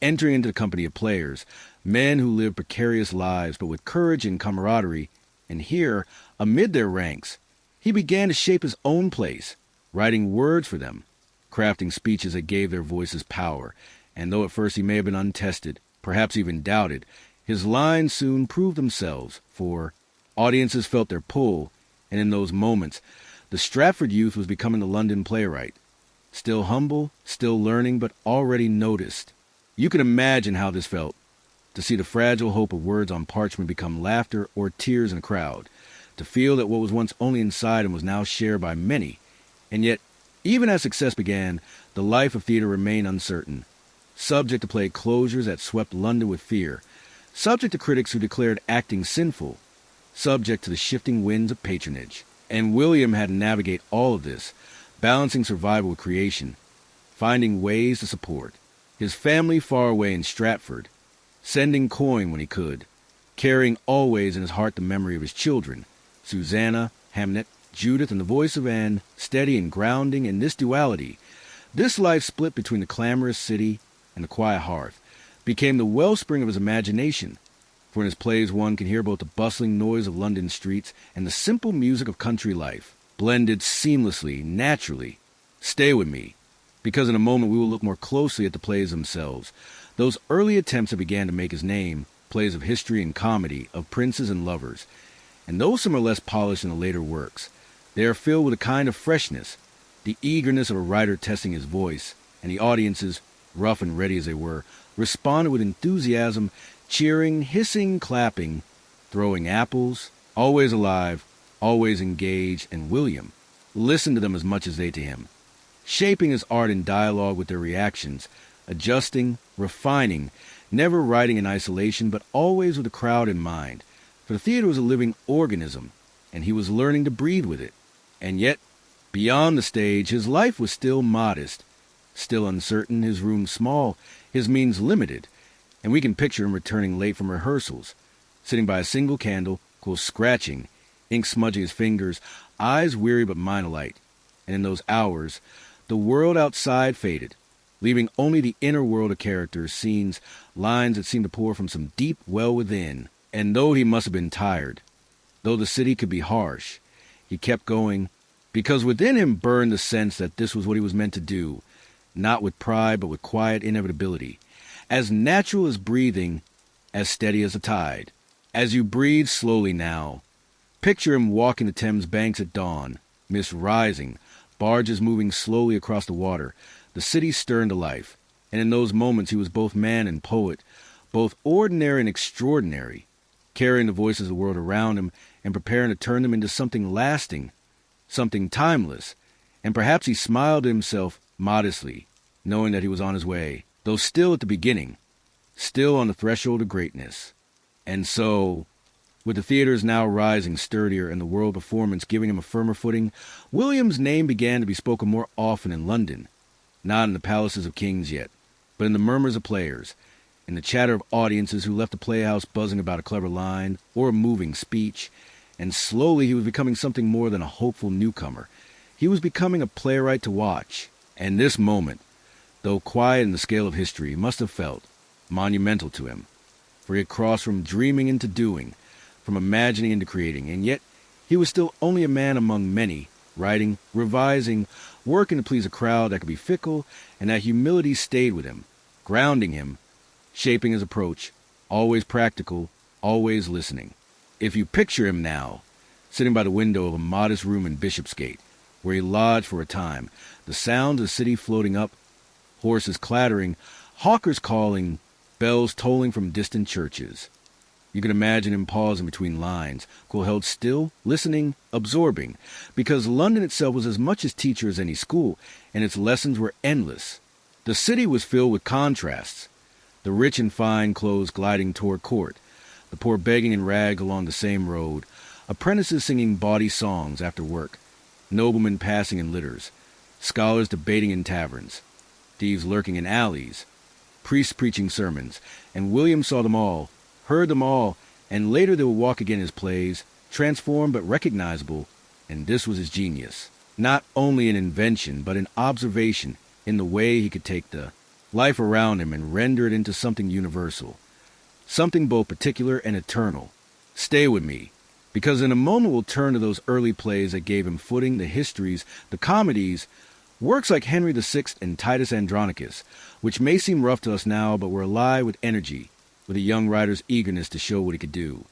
entering into the company of players, men who lived precarious lives but with courage and camaraderie. And here, amid their ranks, he began to shape his own place, writing words for them, crafting speeches that gave their voices power. And though at first he may have been untested, perhaps even doubted, his lines soon proved themselves, for audiences felt their pull, and in those moments, the Stratford youth was becoming the London playwright, still humble, still learning, but already noticed. You can imagine how this felt, to see the fragile hope of words on parchment become laughter or tears in a crowd, to feel that what was once only inside him was now shared by many. And yet, even as success began, the life of theater remained uncertain, subject to play closures that swept London with fear, subject to critics who declared acting sinful, subject to the shifting winds of patronage. And William had to navigate all of this, balancing survival with creation, finding ways to support his family far away in Stratford, sending coin when he could, carrying always in his heart the memory of his children, Susanna, Hamnet, Judith, and the voice of Anne, steady and grounding in this duality. This life split between the clamorous city and the quiet hearth became the wellspring of his imagination, for in his plays one can hear both the bustling noise of London streets and the simple music of country life, blended seamlessly, naturally. Stay with me, because in a moment we will look more closely at the plays themselves, those early attempts that began to make his name, plays of history and comedy, of princes and lovers. And though some are less polished in the later works, they are filled with a kind of freshness, the eagerness of a writer testing his voice, and the audiences, rough and ready as they were, responded with enthusiasm, cheering, hissing, clapping, throwing apples, always alive, always engaged. And William, listened to them as much as they to him, shaping his art in dialogue with their reactions, adjusting, refining, never writing in isolation, but always with the crowd in mind. For the theater was a living organism, and he was learning to breathe with it. And yet, beyond the stage, his life was still modest, still uncertain, his room small, his means limited, and we can picture him returning late from rehearsals, sitting by a single candle, close scratching, ink smudging his fingers, eyes weary but mind alight. And in those hours, the world outside faded, leaving only the inner world of characters, scenes, lines that seemed to pour from some deep well within. And though he must have been tired, though the city could be harsh, he kept going, because within him burned the sense that this was what he was meant to do, not with pride but with quiet inevitability, as natural as breathing, as steady as a tide. As you breathe slowly now, picture him walking the Thames banks at dawn, mist rising, barges moving slowly across the water, the city stirring to life. And in those moments he was both man and poet, both ordinary and extraordinary, carrying the voices of the world around him and preparing to turn them into something lasting, something timeless. And perhaps he smiled to himself modestly, knowing that he was on his way, though still at the beginning, still on the threshold of greatness. And so, with the theaters now rising sturdier and the world performance giving him a firmer footing, William's name began to be spoken more often in London, not in the palaces of kings yet, but in the murmurs of players, in the chatter of audiences who left the playhouse buzzing about a clever line or a moving speech. And slowly he was becoming something more than a hopeful newcomer. He was becoming a playwright to watch. And this moment, though quiet in the scale of history, must have felt monumental to him, for he had crossed from dreaming into doing, from imagining into creating, and yet he was still only a man among many, writing, revising, working to please a crowd that could be fickle, and that humility stayed with him, grounding him, shaping his approach, always practical, always listening. If you picture him now, sitting by the window of a modest room in Bishopsgate, where he lodged for a time, the sounds of the city floating up, horses clattering, hawkers calling, bells tolling from distant churches. You can imagine him pausing between lines, cool held still, listening, absorbing, because London itself was as much his teacher as any school, and its lessons were endless. The city was filled with contrasts, the rich in fine clothes gliding toward court, the poor begging in rags along the same road, apprentices singing bawdy songs after work, noblemen passing in litters, scholars debating in taverns, thieves lurking in alleys, priests preaching sermons, and William saw them all, heard them all, and later they would walk again in his plays, transformed but recognizable, and this was his genius. Not only in invention, but in observation, in the way he could take the life around him and render it into something universal, something both particular and eternal. Stay with me, because in a moment we'll turn to those early plays that gave him footing, the histories, the comedies, works like Henry VI and Titus Andronicus, which may seem rough to us now, but were alive with energy, with a young writer's eagerness to show what he could do.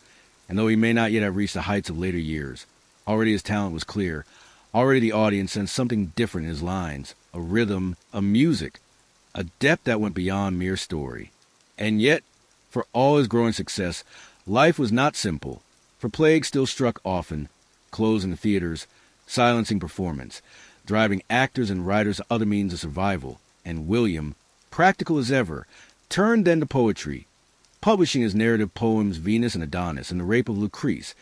And though he may not yet have reached the heights of later years, already his talent was clear, already the audience sensed something different in his lines, a rhythm, a music, a depth that went beyond mere story. And yet, for all his growing success, life was not simple, for plague still struck often, closing the theaters, silencing performance, driving actors and writers to other means of survival. And William, practical as ever, turned then to poetry, publishing his narrative poems Venus and Adonis and The Rape of Lucrece,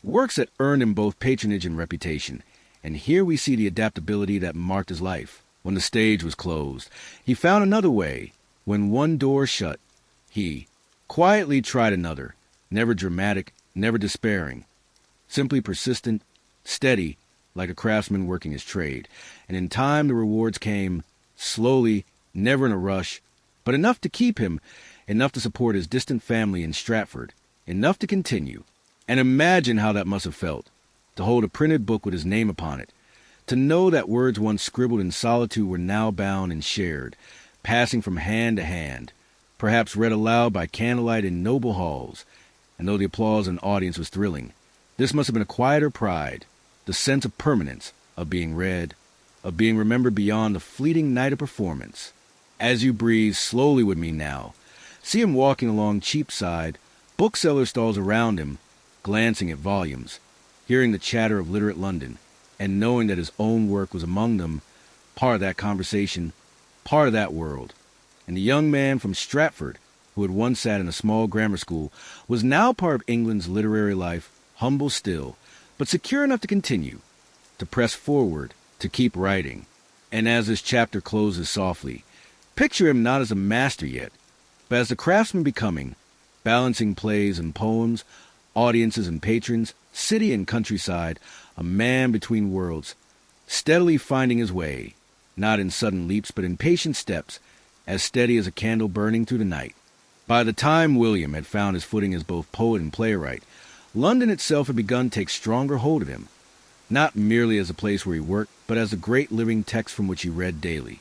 works that earned him both patronage and reputation. And here we see the adaptability that marked his life. When the stage was closed, he found another way. When one door shut, he quietly tried another, never dramatic, never despairing, simply persistent, steady, like a craftsman working his trade. And in time the rewards came, slowly, never in a rush, but enough to keep him, enough to support his distant family in Stratford, enough to continue. And imagine how that must have felt, to hold a printed book with his name upon it, to know that words once scribbled in solitude were now bound and shared, passing from hand to hand, perhaps read aloud by candlelight in noble halls. And though the applause in the audience was thrilling, this must have been a quieter pride, the sense of permanence, of being read, of being remembered beyond the fleeting night of performance. As you breathe slowly with me now, see him walking along Cheapside, bookseller stalls around him, glancing at volumes, hearing the chatter of literate London, and knowing that his own work was among them, part of that conversation, part of that world. And the young man from Stratford, who had once sat in a small grammar school, was now part of England's literary life, humble still, but secure enough to continue, to press forward, to keep writing. And as this chapter closes softly, picture him not as a master yet, but as the craftsman becoming, balancing plays and poems, audiences and patrons, city and countryside, a man between worlds, steadily finding his way, not in sudden leaps but in patient steps, as steady as a candle burning through the night. By the time William had found his footing as both poet and playwright, London itself had begun to take stronger hold of him, not merely as a place where he worked, but as a great living text from which he read daily.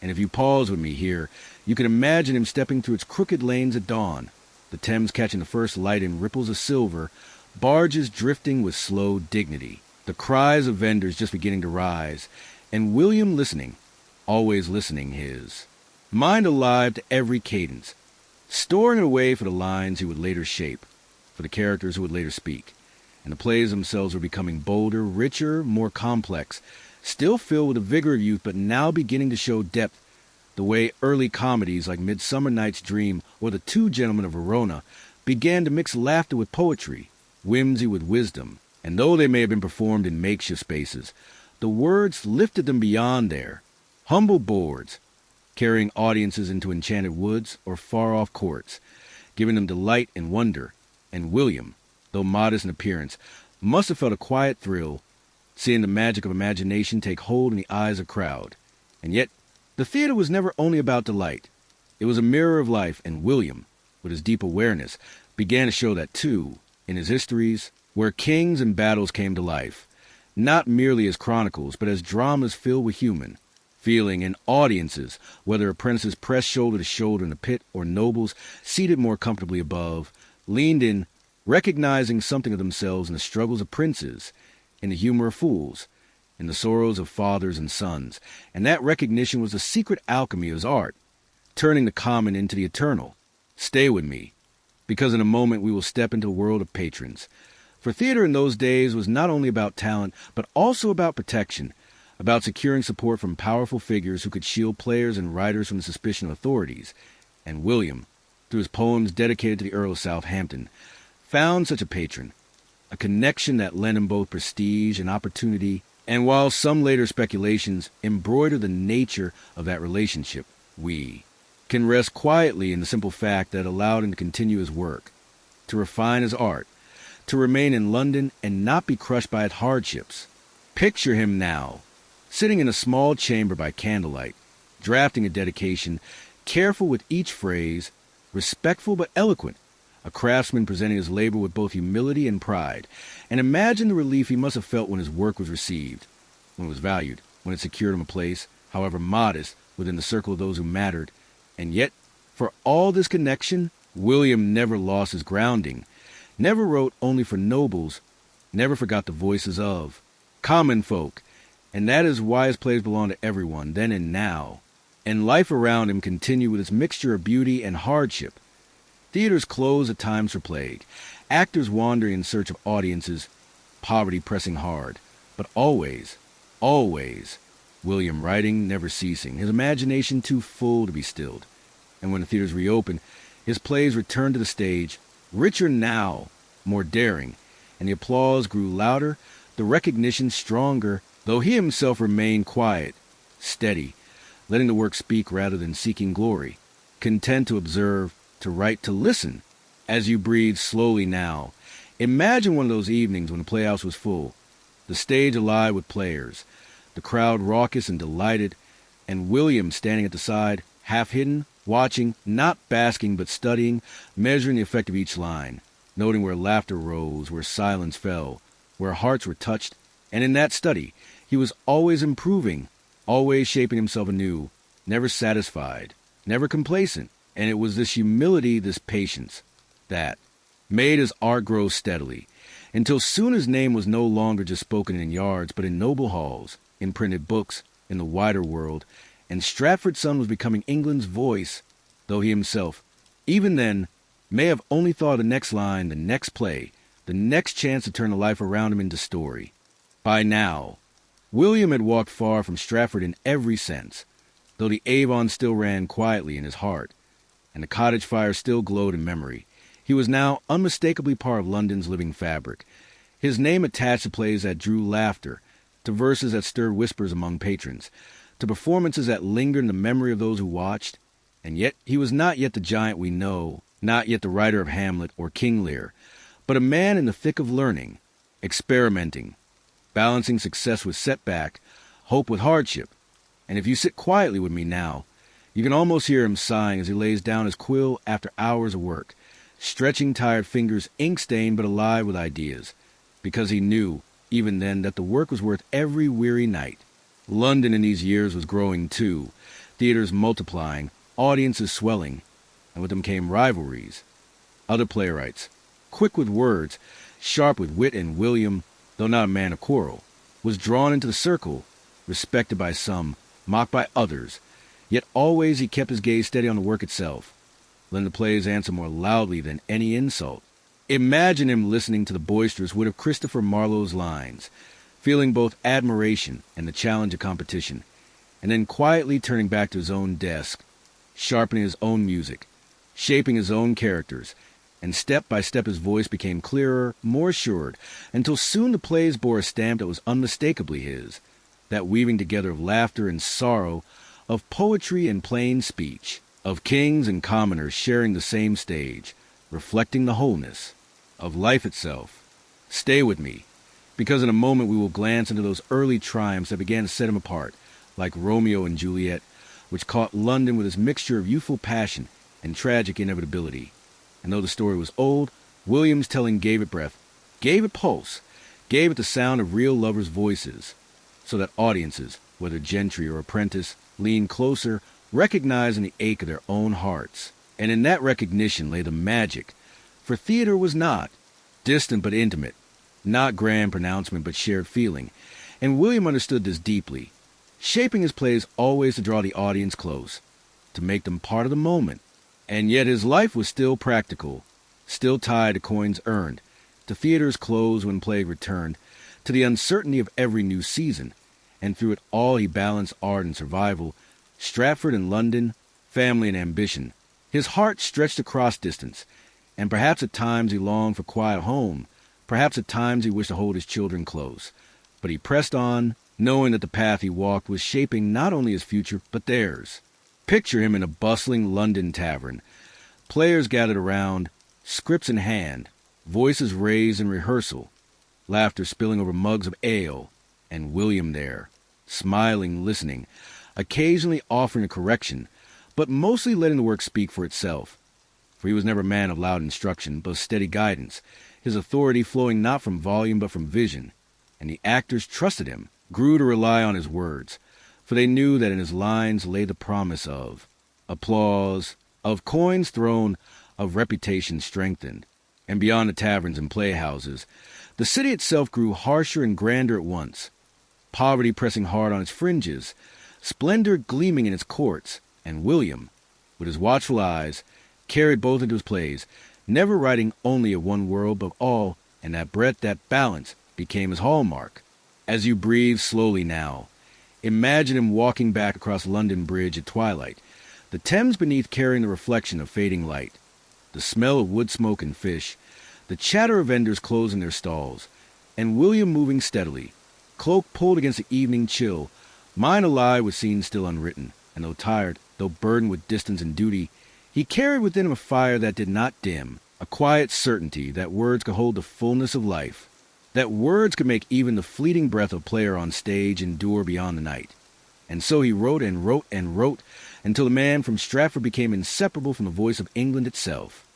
And if you pause with me here, you can imagine him stepping through its crooked lanes at dawn, the Thames catching the first light in ripples of silver, barges drifting with slow dignity, the cries of vendors just beginning to rise, and William listening, always listening his mind alive to every cadence, storing it away for the lines he would later shape, for the characters who would later speak. And the plays themselves were becoming bolder, richer, more complex, still filled with the vigor of youth, but now beginning to show depth, the way early comedies like Midsummer Night's Dream or The Two Gentlemen of Verona began to mix laughter with poetry, whimsy with wisdom. And though they may have been performed in makeshift spaces, the words lifted them beyond there, humble boards, carrying audiences into enchanted woods or far-off courts, giving them delight and wonder. And William, though modest in appearance, must have felt a quiet thrill, seeing the magic of imagination take hold in the eyes of a crowd. And yet, the theater was never only about delight. It was a mirror of life, and William, with his deep awareness, began to show that too, in his histories, where kings and battles came to life, not merely as chronicles, but as dramas filled with human feeling, and audiences, whether apprentices pressed shoulder to shoulder in the pit or nobles seated more comfortably above, leaned in, recognizing something of themselves in the struggles of princes, in the humor of fools, in the sorrows of fathers and sons. And that recognition was the secret alchemy of his art, turning the common into the eternal. Stay with me, because in a moment we will step into a world of patrons. For theater in those days was not only about talent, but also about protection, about securing support from powerful figures who could shield players and writers from the suspicion of authorities. And William, through his poems dedicated to the Earl of Southampton, found such a patron, a connection that lent him both prestige and opportunity, and while some later speculations embroider the nature of that relationship, we can rest quietly in the simple fact that allowed him to continue his work, to refine his art, to remain in London and not be crushed by its hardships. Picture him now, sitting in a small chamber by candlelight, drafting a dedication, careful with each phrase, respectful but eloquent, a craftsman presenting his labor with both humility and pride. And imagine the relief he must have felt when his work was received, when it was valued, when it secured him a place, however modest, within the circle of those who mattered. And yet, for all this connection, William never lost his grounding, never wrote only for nobles, never forgot the voices of common folk. And that is why his plays belong to everyone, then and now. And life around him continued with its mixture of beauty and hardship. Theaters closed at times for plague, actors wandering in search of audiences, poverty pressing hard. But always, always, William writing, never ceasing, his imagination too full to be stilled. And when the theaters reopened, his plays returned to the stage, richer now, more daring, and the applause grew louder, the recognition stronger, though he himself remained quiet, steady, letting the work speak rather than seeking glory, content to observe, to write, to listen. As you breathe slowly now, imagine one of those evenings when the playhouse was full, the stage alive with players, the crowd raucous and delighted, and William standing at the side, half hidden, watching, not basking but studying, measuring the effect of each line, noting where laughter rose, where silence fell, where hearts were touched. And in that study, he was always improving, always shaping himself anew, never satisfied, never complacent. And it was this humility, this patience, that made his art grow steadily, until soon his name was no longer just spoken in yards, but in noble halls, in printed books, in the wider world, and Stratford's son was becoming England's voice, though he himself, even then, may have only thought of the next line, the next play, the next chance to turn the life around him into story. By now, William had walked far from Stratford in every sense, though the Avon still ran quietly in his heart, and the cottage fire still glowed in memory. He was now unmistakably part of London's living fabric. His name attached to plays that drew laughter, to verses that stirred whispers among patrons, to performances that lingered in the memory of those who watched. And yet he was not yet the giant we know, not yet the writer of Hamlet or King Lear, but a man in the thick of learning, experimenting, balancing success with setback, hope with hardship. And if you sit quietly with me now, you can almost hear him sighing as he lays down his quill after hours of work, stretching tired fingers ink-stained but alive with ideas, because he knew, even then, that the work was worth every weary night. London in these years was growing too, theaters multiplying, audiences swelling, and with them came rivalries. Other playwrights, quick with words, sharp with wit, and William, though not a man of quarrel, was drawn into the circle, respected by some, mocked by others, yet always he kept his gaze steady on the work itself, letting the plays answer more loudly than any insult. Imagine him listening to the boisterous wit of Christopher Marlowe's lines, feeling both admiration and the challenge of competition, and then quietly turning back to his own desk, sharpening his own music, shaping his own characters, and step by step his voice became clearer, more assured, until soon the plays bore a stamp that was unmistakably his, that weaving together of laughter and sorrow, of poetry and plain speech, of kings and commoners sharing the same stage, reflecting the wholeness of life itself. Stay with me, because in a moment we will glance into those early triumphs that began to set him apart, like Romeo and Juliet, which caught London with its mixture of youthful passion and tragic inevitability. And though the story was old, William's telling gave it breath, gave it pulse, gave it the sound of real lovers' voices, so that audiences, whether gentry or apprentice, leaned closer, recognizing the ache of their own hearts. And in that recognition lay the magic, for theater was not distant but intimate, not grand pronouncement but shared feeling, and William understood this deeply, shaping his plays always to draw the audience close, to make them part of the moment. And yet his life was still practical, still tied to coins earned, to theaters closed when plague returned, to the uncertainty of every new season, and through it all he balanced art and survival, Stratford and London, family and ambition. His heart stretched across distance, and perhaps at times he longed for quiet home, perhaps at times he wished to hold his children close. But he pressed on, knowing that the path he walked was shaping not only his future, but theirs. Picture him in a bustling London tavern, players gathered around, scripts in hand, voices raised in rehearsal, laughter spilling over mugs of ale, and William there, smiling, listening, occasionally offering a correction, but mostly letting the work speak for itself. For he was never a man of loud instruction, but of steady guidance, his authority flowing not from volume but from vision, and the actors trusted him, grew to rely on his words, for they knew that in his lines lay the promise of applause, of coins thrown, of reputation strengthened. And beyond the taverns and playhouses, the city itself grew harsher and grander at once, poverty pressing hard on its fringes, splendor gleaming in its courts, and William, with his watchful eyes, carried both into his plays, never writing only of one world but of all, and that breadth, that balance, became his hallmark. As you breathe slowly now, imagine him walking back across London Bridge at twilight, the Thames beneath carrying the reflection of fading light, the smell of wood smoke and fish, the chatter of vendors closing their stalls, and William moving steadily, cloak pulled against the evening chill, mind alive with scenes still unwritten, and though tired, though burdened with distance and duty, he carried within him a fire that did not dim, a quiet certainty that words could hold the fullness of life, that words could make even the fleeting breath of a player on stage endure beyond the night. And so he wrote and wrote and wrote, until the man from Stratford became inseparable from the voice of England itself.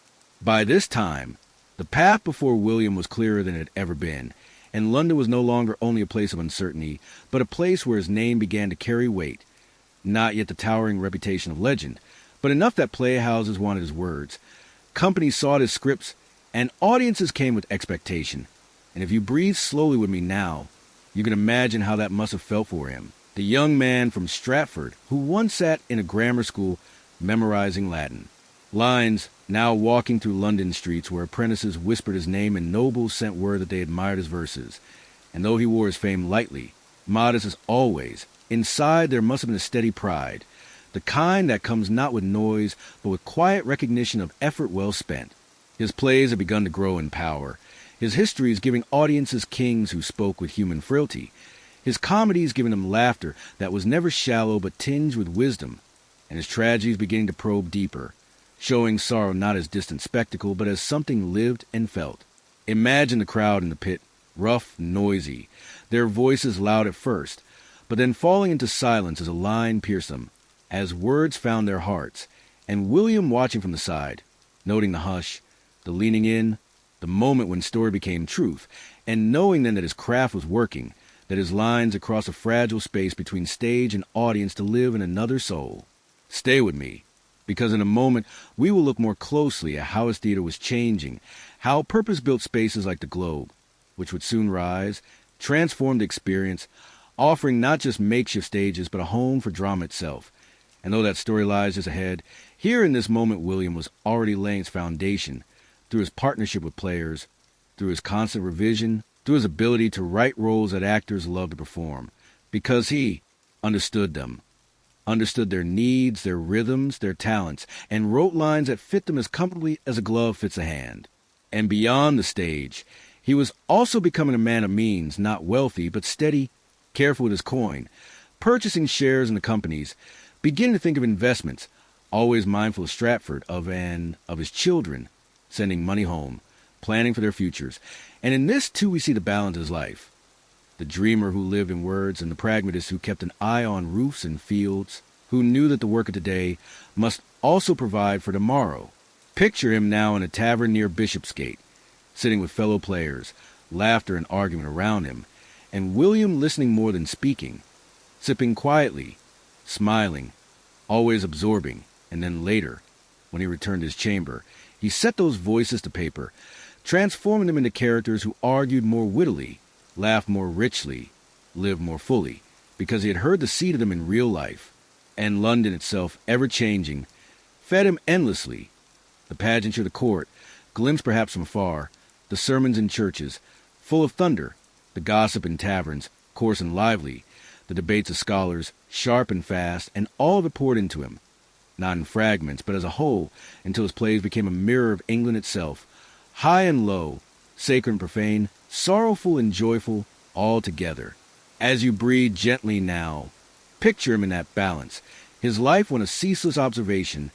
By this time, the path before William was clearer than it had ever been, and London was no longer only a place of uncertainty, but a place where his name began to carry weight, not yet the towering reputation of legend, but enough that playhouses wanted his words, companies sought his scripts, and audiences came with expectation. And if you breathe slowly with me now, you can imagine how that must have felt for him, the young man from Stratford who once sat in a grammar school memorizing Latin. Lines now walking through London streets where apprentices whispered his name and nobles sent word that they admired his verses. And though he wore his fame lightly, Modest as always, inside there must have been a steady pride, the kind that comes not with noise, but with quiet recognition of effort well spent. His plays have begun to grow in power. His histories giving audiences kings who spoke with human frailty. His comedies giving them laughter that was never shallow but tinged with wisdom. And his tragedies beginning to probe deeper, showing sorrow not as distant spectacle, but as something lived and felt. Imagine the crowd in the pit, rough, noisy, their voices loud at first, but then falling into silence as a line pierced them, as words found their hearts, and William watching from the side, noting the hush, the leaning in, the moment when story became truth, and knowing then that his craft was working, that his lines across a fragile space between stage and audience to live in another soul. Stay with me, because in a moment we will look more closely at how his theater was changing, how purpose-built spaces like the Globe, which would soon rise, transformed the experience, offering not just makeshift stages but a home for drama itself. And though that story lies just ahead, here in this moment William was already laying its foundation through his partnership with players, through his constant revision, through his ability to write roles that actors love to perform, because he understood them, understood their needs, their rhythms, their talents, and wrote lines that fit them as comfortably as a glove fits a hand. And beyond the stage, he was also becoming a man of means, not wealthy, but steady, careful with his coin, purchasing shares in the companies, beginning to think of investments, always mindful of Stratford, of his children, sending money home, planning for their futures. And in this, too, we see the balance of his life. The dreamer who lived in words and the pragmatist who kept an eye on roofs and fields, who knew that the work of today must also provide for tomorrow. Picture him now in a tavern near Bishopsgate, sitting with fellow players, laughter and argument around him, and William listening more than speaking, sipping quietly, smiling, always absorbing, and then later, when he returned to his chamber, he set those voices to paper, transforming them into characters who argued more wittily, laughed more richly, lived more fully, because he had heard the seed of them in real life. And London itself, ever-changing, fed him endlessly. The pageantry of the court, glimpsed perhaps from afar, the sermons in churches, full of thunder, the gossip in taverns, coarse and lively, the debates of scholars, sharp and fast, and all of it poured into him, not in fragments, but as a whole, until his plays became a mirror of England itself, high and low, sacred and profane, sorrowful and joyful, all together. As you breathe gently now, picture him in that balance, his life one of ceaseless observation,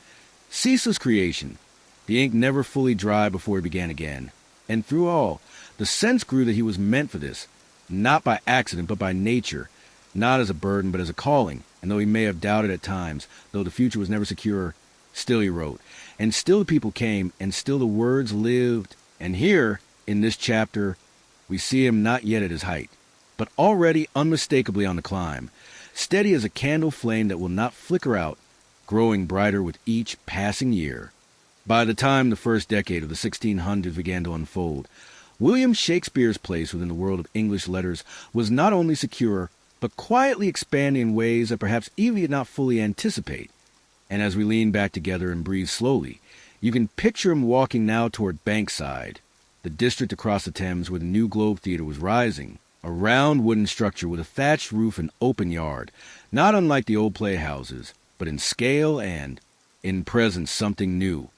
ceaseless creation, the ink never fully dry before he began again. And through all, the sense grew that he was meant for this, not by accident, but by nature, not as a burden, but as a calling. And though he may have doubted at times, though the future was never secure, still he wrote. And still the people came, and still the words lived. And here, in this chapter, we see him not yet at his height, but already unmistakably on the climb, steady as a candle flame that will not flicker out, growing brighter with each passing year. By the time the first decade of the 1600s began to unfold, William Shakespeare's place within the world of English letters was not only secure, but quietly expanding in ways that perhaps even did not fully anticipate. And as we lean back together and breathe slowly, you can picture him walking now toward Bankside, the district across the Thames where the new Globe Theatre was rising, a round wooden structure with a thatched roof and open yard, not unlike the old playhouses, but in scale and, in presence, something new,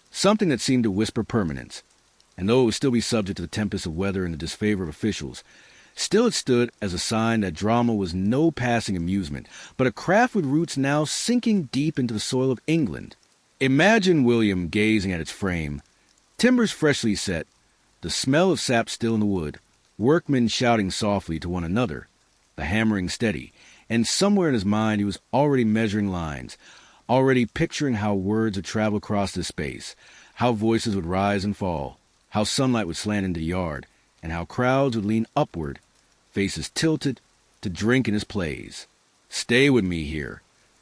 something that seemed to whisper permanence. And though it would still be subject to the tempests of weather and the disfavor of officials, still it stood as a sign that drama was no passing amusement, but a craft with roots now sinking deep into the soil of England. Imagine William gazing at its frame, timbers freshly set, the smell of sap still in the wood, workmen shouting softly to one another, the hammering steady, and somewhere in his mind he was already measuring lines, already picturing how words would travel across this space, how voices would rise and fall, how sunlight would slant into the yard, and how crowds would lean upward, faces tilted, to drink in his plays. Stay with me here,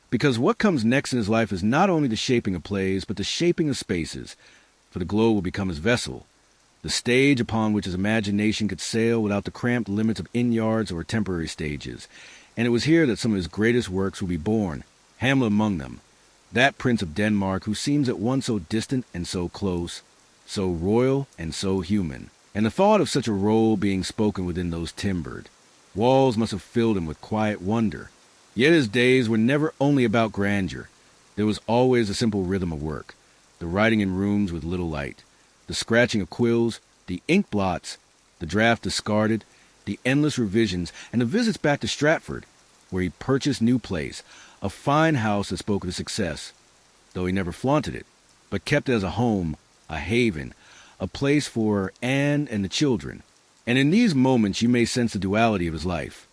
because what comes next in his life is not only the shaping of plays, but the shaping of spaces, for the Globe will become his vessel, the stage upon which his imagination could sail without the cramped limits of inn-yards or temporary stages. And it was here that some of his greatest works would be born, Hamlet among them, that Prince of Denmark who seems at once so distant and so close, so royal and so human. And the thought of such a role being spoken within those timbered, Walls must have filled him with quiet wonder. Yet his days were never only about grandeur. There was always a simple rhythm of work, the writing in rooms with little light, the scratching of quills, the ink blots, the draft discarded, the endless revisions, and the visits back to Stratford, where he purchased new place, a fine house that spoke of his success, though he never flaunted it, but kept it as a home, a haven, a place for Anne and the children. And in these moments you may sense the duality of his life.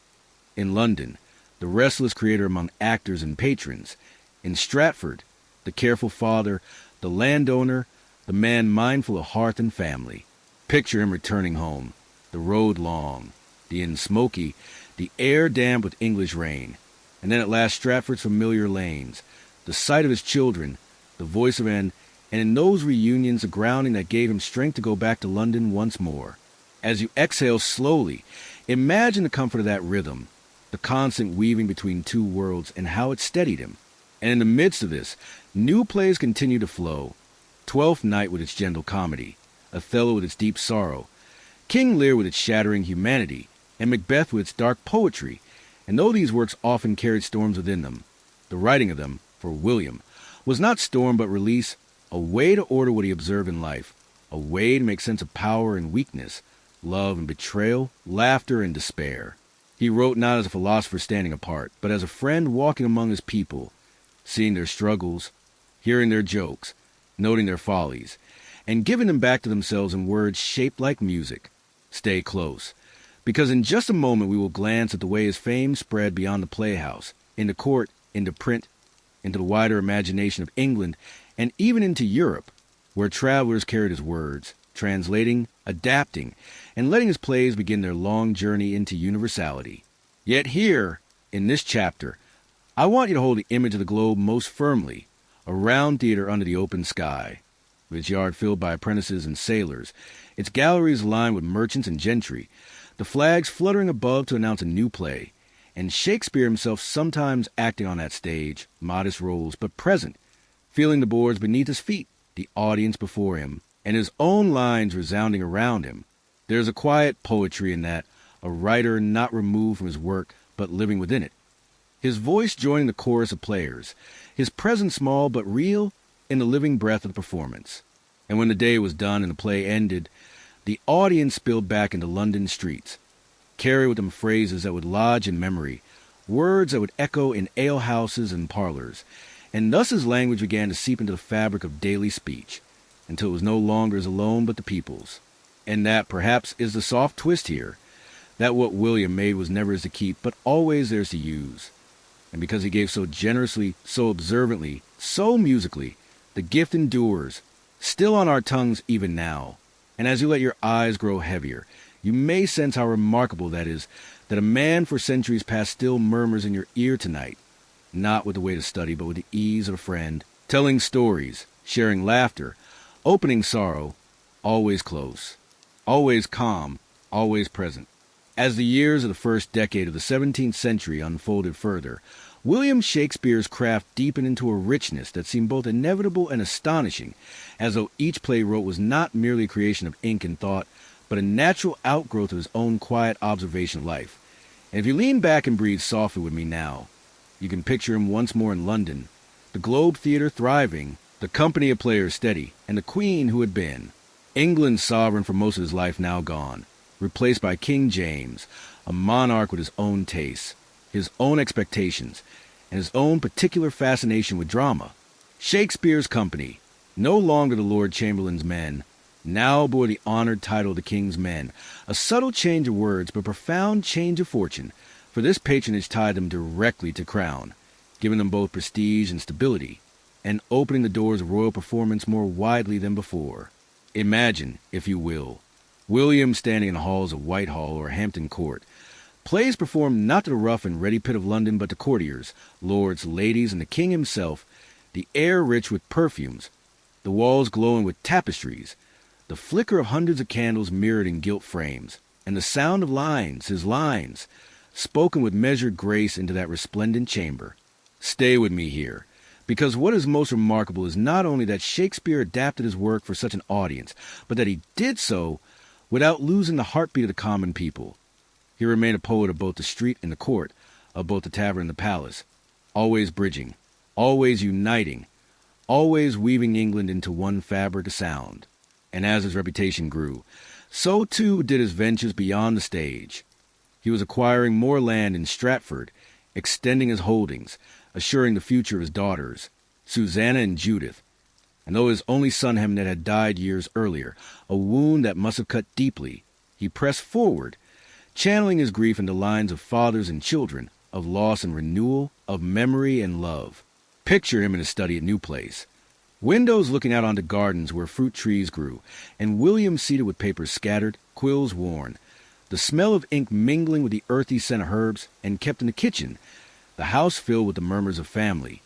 In London, the restless creator among actors and patrons. In Stratford, the careful father, the landowner, the man mindful of hearth and family. Picture him returning home, the road long, the inn smoky, the air damp with English rain, and then at last Stratford's familiar lanes, the sight of his children, the voice of Anne, and in those reunions a grounding that gave him strength to go back to London once more. As you exhale slowly, imagine the comfort of that rhythm, the constant weaving between two worlds, and how it steadied him. And in the midst of this, new plays continue to flow. Twelfth Night with its gentle comedy, Othello with its deep sorrow, King Lear with its shattering humanity, and Macbeth with its dark poetry. And though these works often carried storms within them, the writing of them, for William, was not storm but release, a way to order what he observed in life, a way to make sense of power and weakness, love and betrayal, laughter and despair. He wrote not as a philosopher standing apart, but as a friend walking among his people, seeing their struggles, hearing their jokes, noting their follies, and giving them back to themselves in words shaped like music. Stay close, because in just a moment we will glance at the way his fame spread beyond the playhouse, into court, into print, into the wider imagination of England, and even into Europe, where travelers carried his words, translating, adapting, and letting his plays begin their long journey into universality. Yet here, in this chapter, I want you to hold the image of the globe most firmly, a round theater under the open sky, with its yard filled by apprentices and sailors, its galleries lined with merchants and gentry, the flags fluttering above to announce a new play, and Shakespeare himself sometimes acting on that stage, modest roles, but present, feeling the boards beneath his feet, the audience before him, and his own lines resounding around him. There's a quiet poetry in that, a writer not removed from his work, but living within it. His voice joining the chorus of players, his presence small but real in the living breath of the performance. And when the day was done and the play ended, the audience spilled back into London streets, carry with them phrases that would lodge in memory, words that would echo in alehouses and parlors, and thus his language began to seep into the fabric of daily speech, until it was no longer his alone but the people's. And that, perhaps, is the soft twist here, that what William made was never his to keep, but always theirs to use. And because he gave so generously, so observantly, so musically, the gift endures, still on our tongues even now. And as you let your eyes grow heavier, you may sense how remarkable that is, that a man for centuries past still murmurs in your ear tonight, not with the weight of study, but with the ease of a friend, telling stories, sharing laughter, opening sorrow, always close, always calm, always present. As the years of the first decade of the 17th century unfolded further, William Shakespeare's craft deepened into a richness that seemed both inevitable and astonishing, as though each play he wrote was not merely a creation of ink and thought, but a natural outgrowth of his own quiet observation of life. And if you lean back and breathe softly with me now, you can picture him once more in London, the Globe Theatre thriving, the company of players steady, and the Queen who had been. England's sovereign for most of his life now gone, replaced by King James, a monarch with his own tastes, his own expectations, and his own particular fascination with drama. Shakespeare's company, no longer the Lord Chamberlain's men, now bore the honored title of the King's men, a subtle change of words but profound change of fortune, for this patronage tied them directly to crown, giving them both prestige and stability, and opening the doors of royal performance more widely than before. Imagine, if you will, William standing in the halls of Whitehall or Hampton Court, plays performed not to the rough and ready pit of London but to courtiers, lords, ladies, and the king himself, the air rich with perfumes, the walls glowing with tapestries, the flicker of hundreds of candles mirrored in gilt frames, and the sound of lines, his lines, spoken with measured grace into that resplendent chamber. Stay with me here, because what is most remarkable is not only that Shakespeare adapted his work for such an audience, but that he did so without losing the heartbeat of the common people. He remained a poet of both the street and the court, of both the tavern and the palace, always bridging, always uniting, always weaving England into one fabric of sound. And as his reputation grew, so too did his ventures beyond the stage. He was acquiring more land in Stratford, extending his holdings, assuring the future of his daughters, Susanna and Judith. And though his only son Hamnet had died years earlier, a wound that must have cut deeply, he pressed forward, channeling his grief into lines of fathers and children, of loss and renewal, of memory and love. Picture him in his study at New Place. Windows looking out onto gardens where fruit trees grew, and William seated with papers scattered, quills worn, the smell of ink mingling with the earthy scent of herbs, and kept in the kitchen, the house filled with the murmurs of family,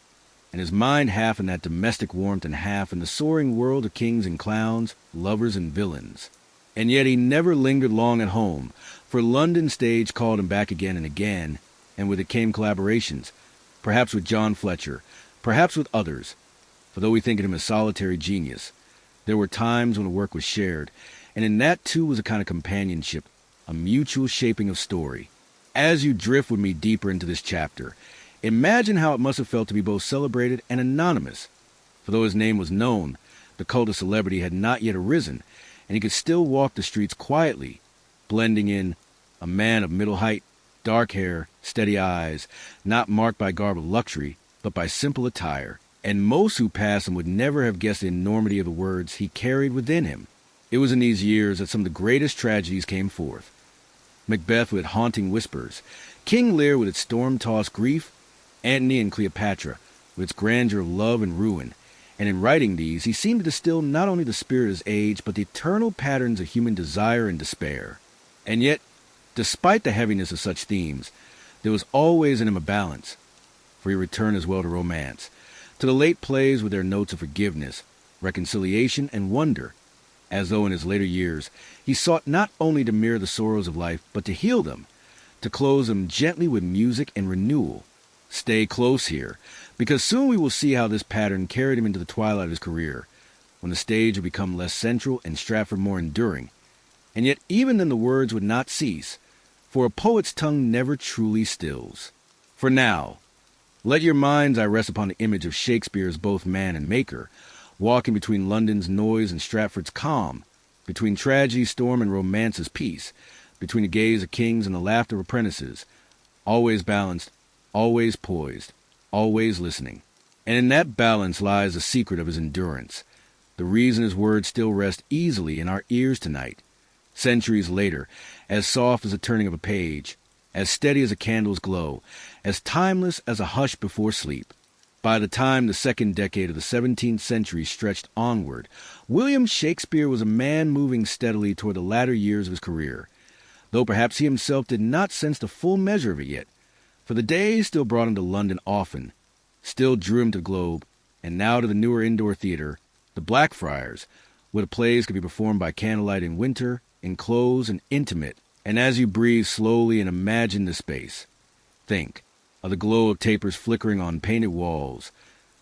and his mind half in that domestic warmth and half in the soaring world of kings and clowns, lovers and villains. And yet he never lingered long at home, for London stage called him back again and again, and with it came collaborations, perhaps with John Fletcher, perhaps with others. For though we think of him as solitary genius, there were times when the work was shared, and in that too was a kind of companionship, a mutual shaping of story. As you drift with me deeper into this chapter, imagine how it must have felt to be both celebrated and anonymous. For though his name was known, the cult of celebrity had not yet arisen, and he could still walk the streets quietly, blending in, a man of middle height, dark hair, steady eyes, not marked by garb of luxury, but by simple attire. And most who passed him would never have guessed the enormity of the words he carried within him. It was in these years that some of the greatest tragedies came forth. Macbeth with haunting whispers, King Lear with its storm-tossed grief, Antony and Cleopatra with its grandeur of love and ruin. And in writing these, he seemed to distill not only the spirit of his age, but the eternal patterns of human desire and despair. And yet, despite the heaviness of such themes, there was always in him a balance, for he returned as well to romance, to the late plays with their notes of forgiveness, reconciliation, and wonder, as though in his later years he sought not only to mirror the sorrows of life, but to heal them, to close them gently with music and renewal. Stay close here, because soon we will see how this pattern carried him into the twilight of his career, when the stage would become less central and Stratford more enduring. And yet even then the words would not cease, for a poet's tongue never truly stills. For now, let your mind's eye rest upon the image of Shakespeare as both man and maker, walking between London's noise and Stratford's calm, between tragedy's storm and romance's peace, between the gaze of kings and the laughter of apprentices, always balanced, always poised, always listening. And in that balance lies the secret of his endurance, the reason his words still rest easily in our ears tonight, centuries later, as soft as the turning of a page, as steady as a candle's glow, as timeless as a hush before sleep. By the time the second decade of the 17th century stretched onward, William Shakespeare was a man moving steadily toward the latter years of his career, though perhaps he himself did not sense the full measure of it yet, for the day still brought him to London often, still drew him to the Globe, and now to the newer indoor theater, the Blackfriars, where the plays could be performed by candlelight in winter, enclosed and intimate. And as you breathe slowly and imagine the space, think of the glow of tapers flickering on painted walls,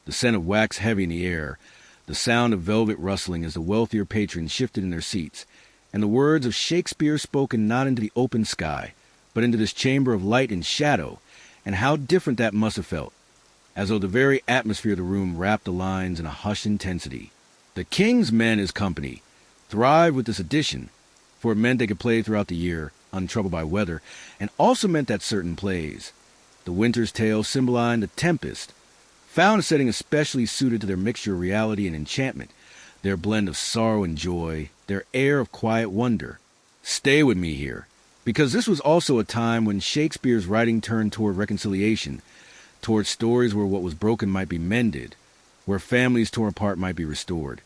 the scent of wax heavy in the air, the sound of velvet rustling as the wealthier patrons shifted in their seats, and the words of Shakespeare spoken not into the open sky, but into this chamber of light and shadow, and how different that must have felt, as though the very atmosphere of the room wrapped the lines in a hushed intensity. The King's Men, his company, thrived with this addition, for it meant they could play throughout the year, untroubled by weather, and also meant that certain plays, The Winter's Tale symbolizing the tempest, found a setting especially suited to their mixture of reality and enchantment, their blend of sorrow and joy, their air of quiet wonder. Stay with me here, because this was also a time when Shakespeare's writing turned toward reconciliation, toward stories where what was broken might be mended, where families torn apart might be restored,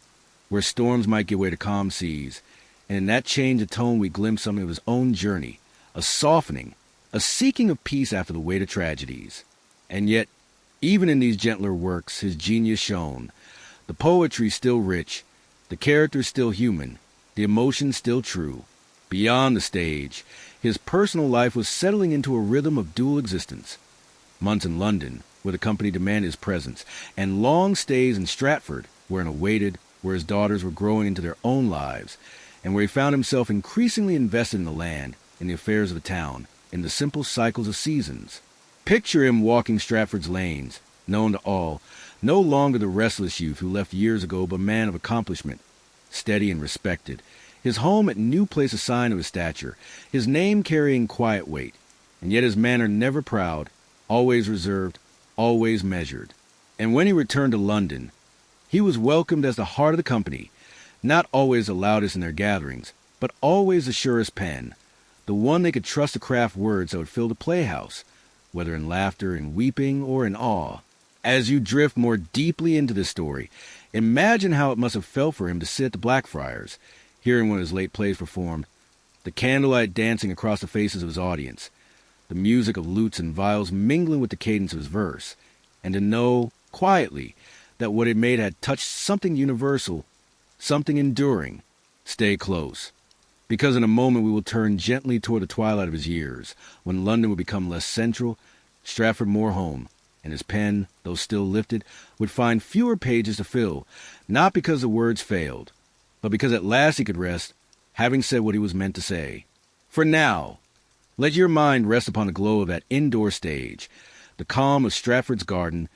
where storms might give way to calm seas, and in that change of tone we glimpse something of his own journey, a softening, a seeking of peace after the weight of tragedies. And yet, even in these gentler works, his genius shone, the poetry still rich, the characters still human, the emotions still true. Beyond the stage, his personal life was settling into a rhythm of dual existence. Months in London, where the company demanded his presence, and long stays in Stratford, where awaited, where his daughters were growing into their own lives, and where he found himself increasingly invested in the land, in the affairs of the town, in the simple cycles of seasons. Picture him walking Stratford's lanes, known to all, no longer the restless youth who left years ago, but man of accomplishment, steady and respected. His home at New Place a sign of his stature, his name carrying quiet weight, and yet his manner never proud, always reserved, always measured. And when he returned to London, he was welcomed as the heart of the company, not always the loudest in their gatherings, but always the surest pen, the one they could trust to craft words that would fill the playhouse, whether in laughter, in weeping, or in awe. As you drift more deeply into this story, imagine how it must have felt for him to sit at the Blackfriars, hearing one of his late plays performed, the candlelight dancing across the faces of his audience, the music of lutes and viols mingling with the cadence of his verse, and to know, quietly, that what it made had touched something universal, something enduring. Stay close, because in a moment we will turn gently toward the twilight of his years, when London would become less central, Stratford more home, and his pen, though still lifted, would find fewer pages to fill, not because the words failed, but because at last he could rest, having said what he was meant to say. For now, let your mind rest upon the glow of that indoor stage, the calm of Stratford's garden,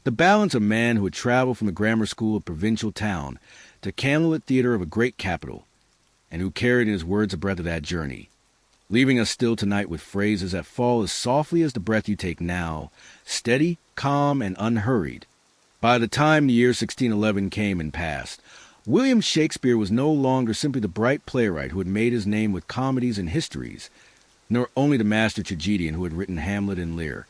the balance of man who had traveled from the grammar school of a provincial town to candlelit theater of a great capital, and who carried in his words a breath of that journey, leaving us still tonight with phrases that fall as softly as the breath you take now, steady, calm, and unhurried. By the time the year 1611 came and passed, William Shakespeare was no longer simply the bright playwright who had made his name with comedies and histories, nor only the master tragedian who had written Hamlet and Lear,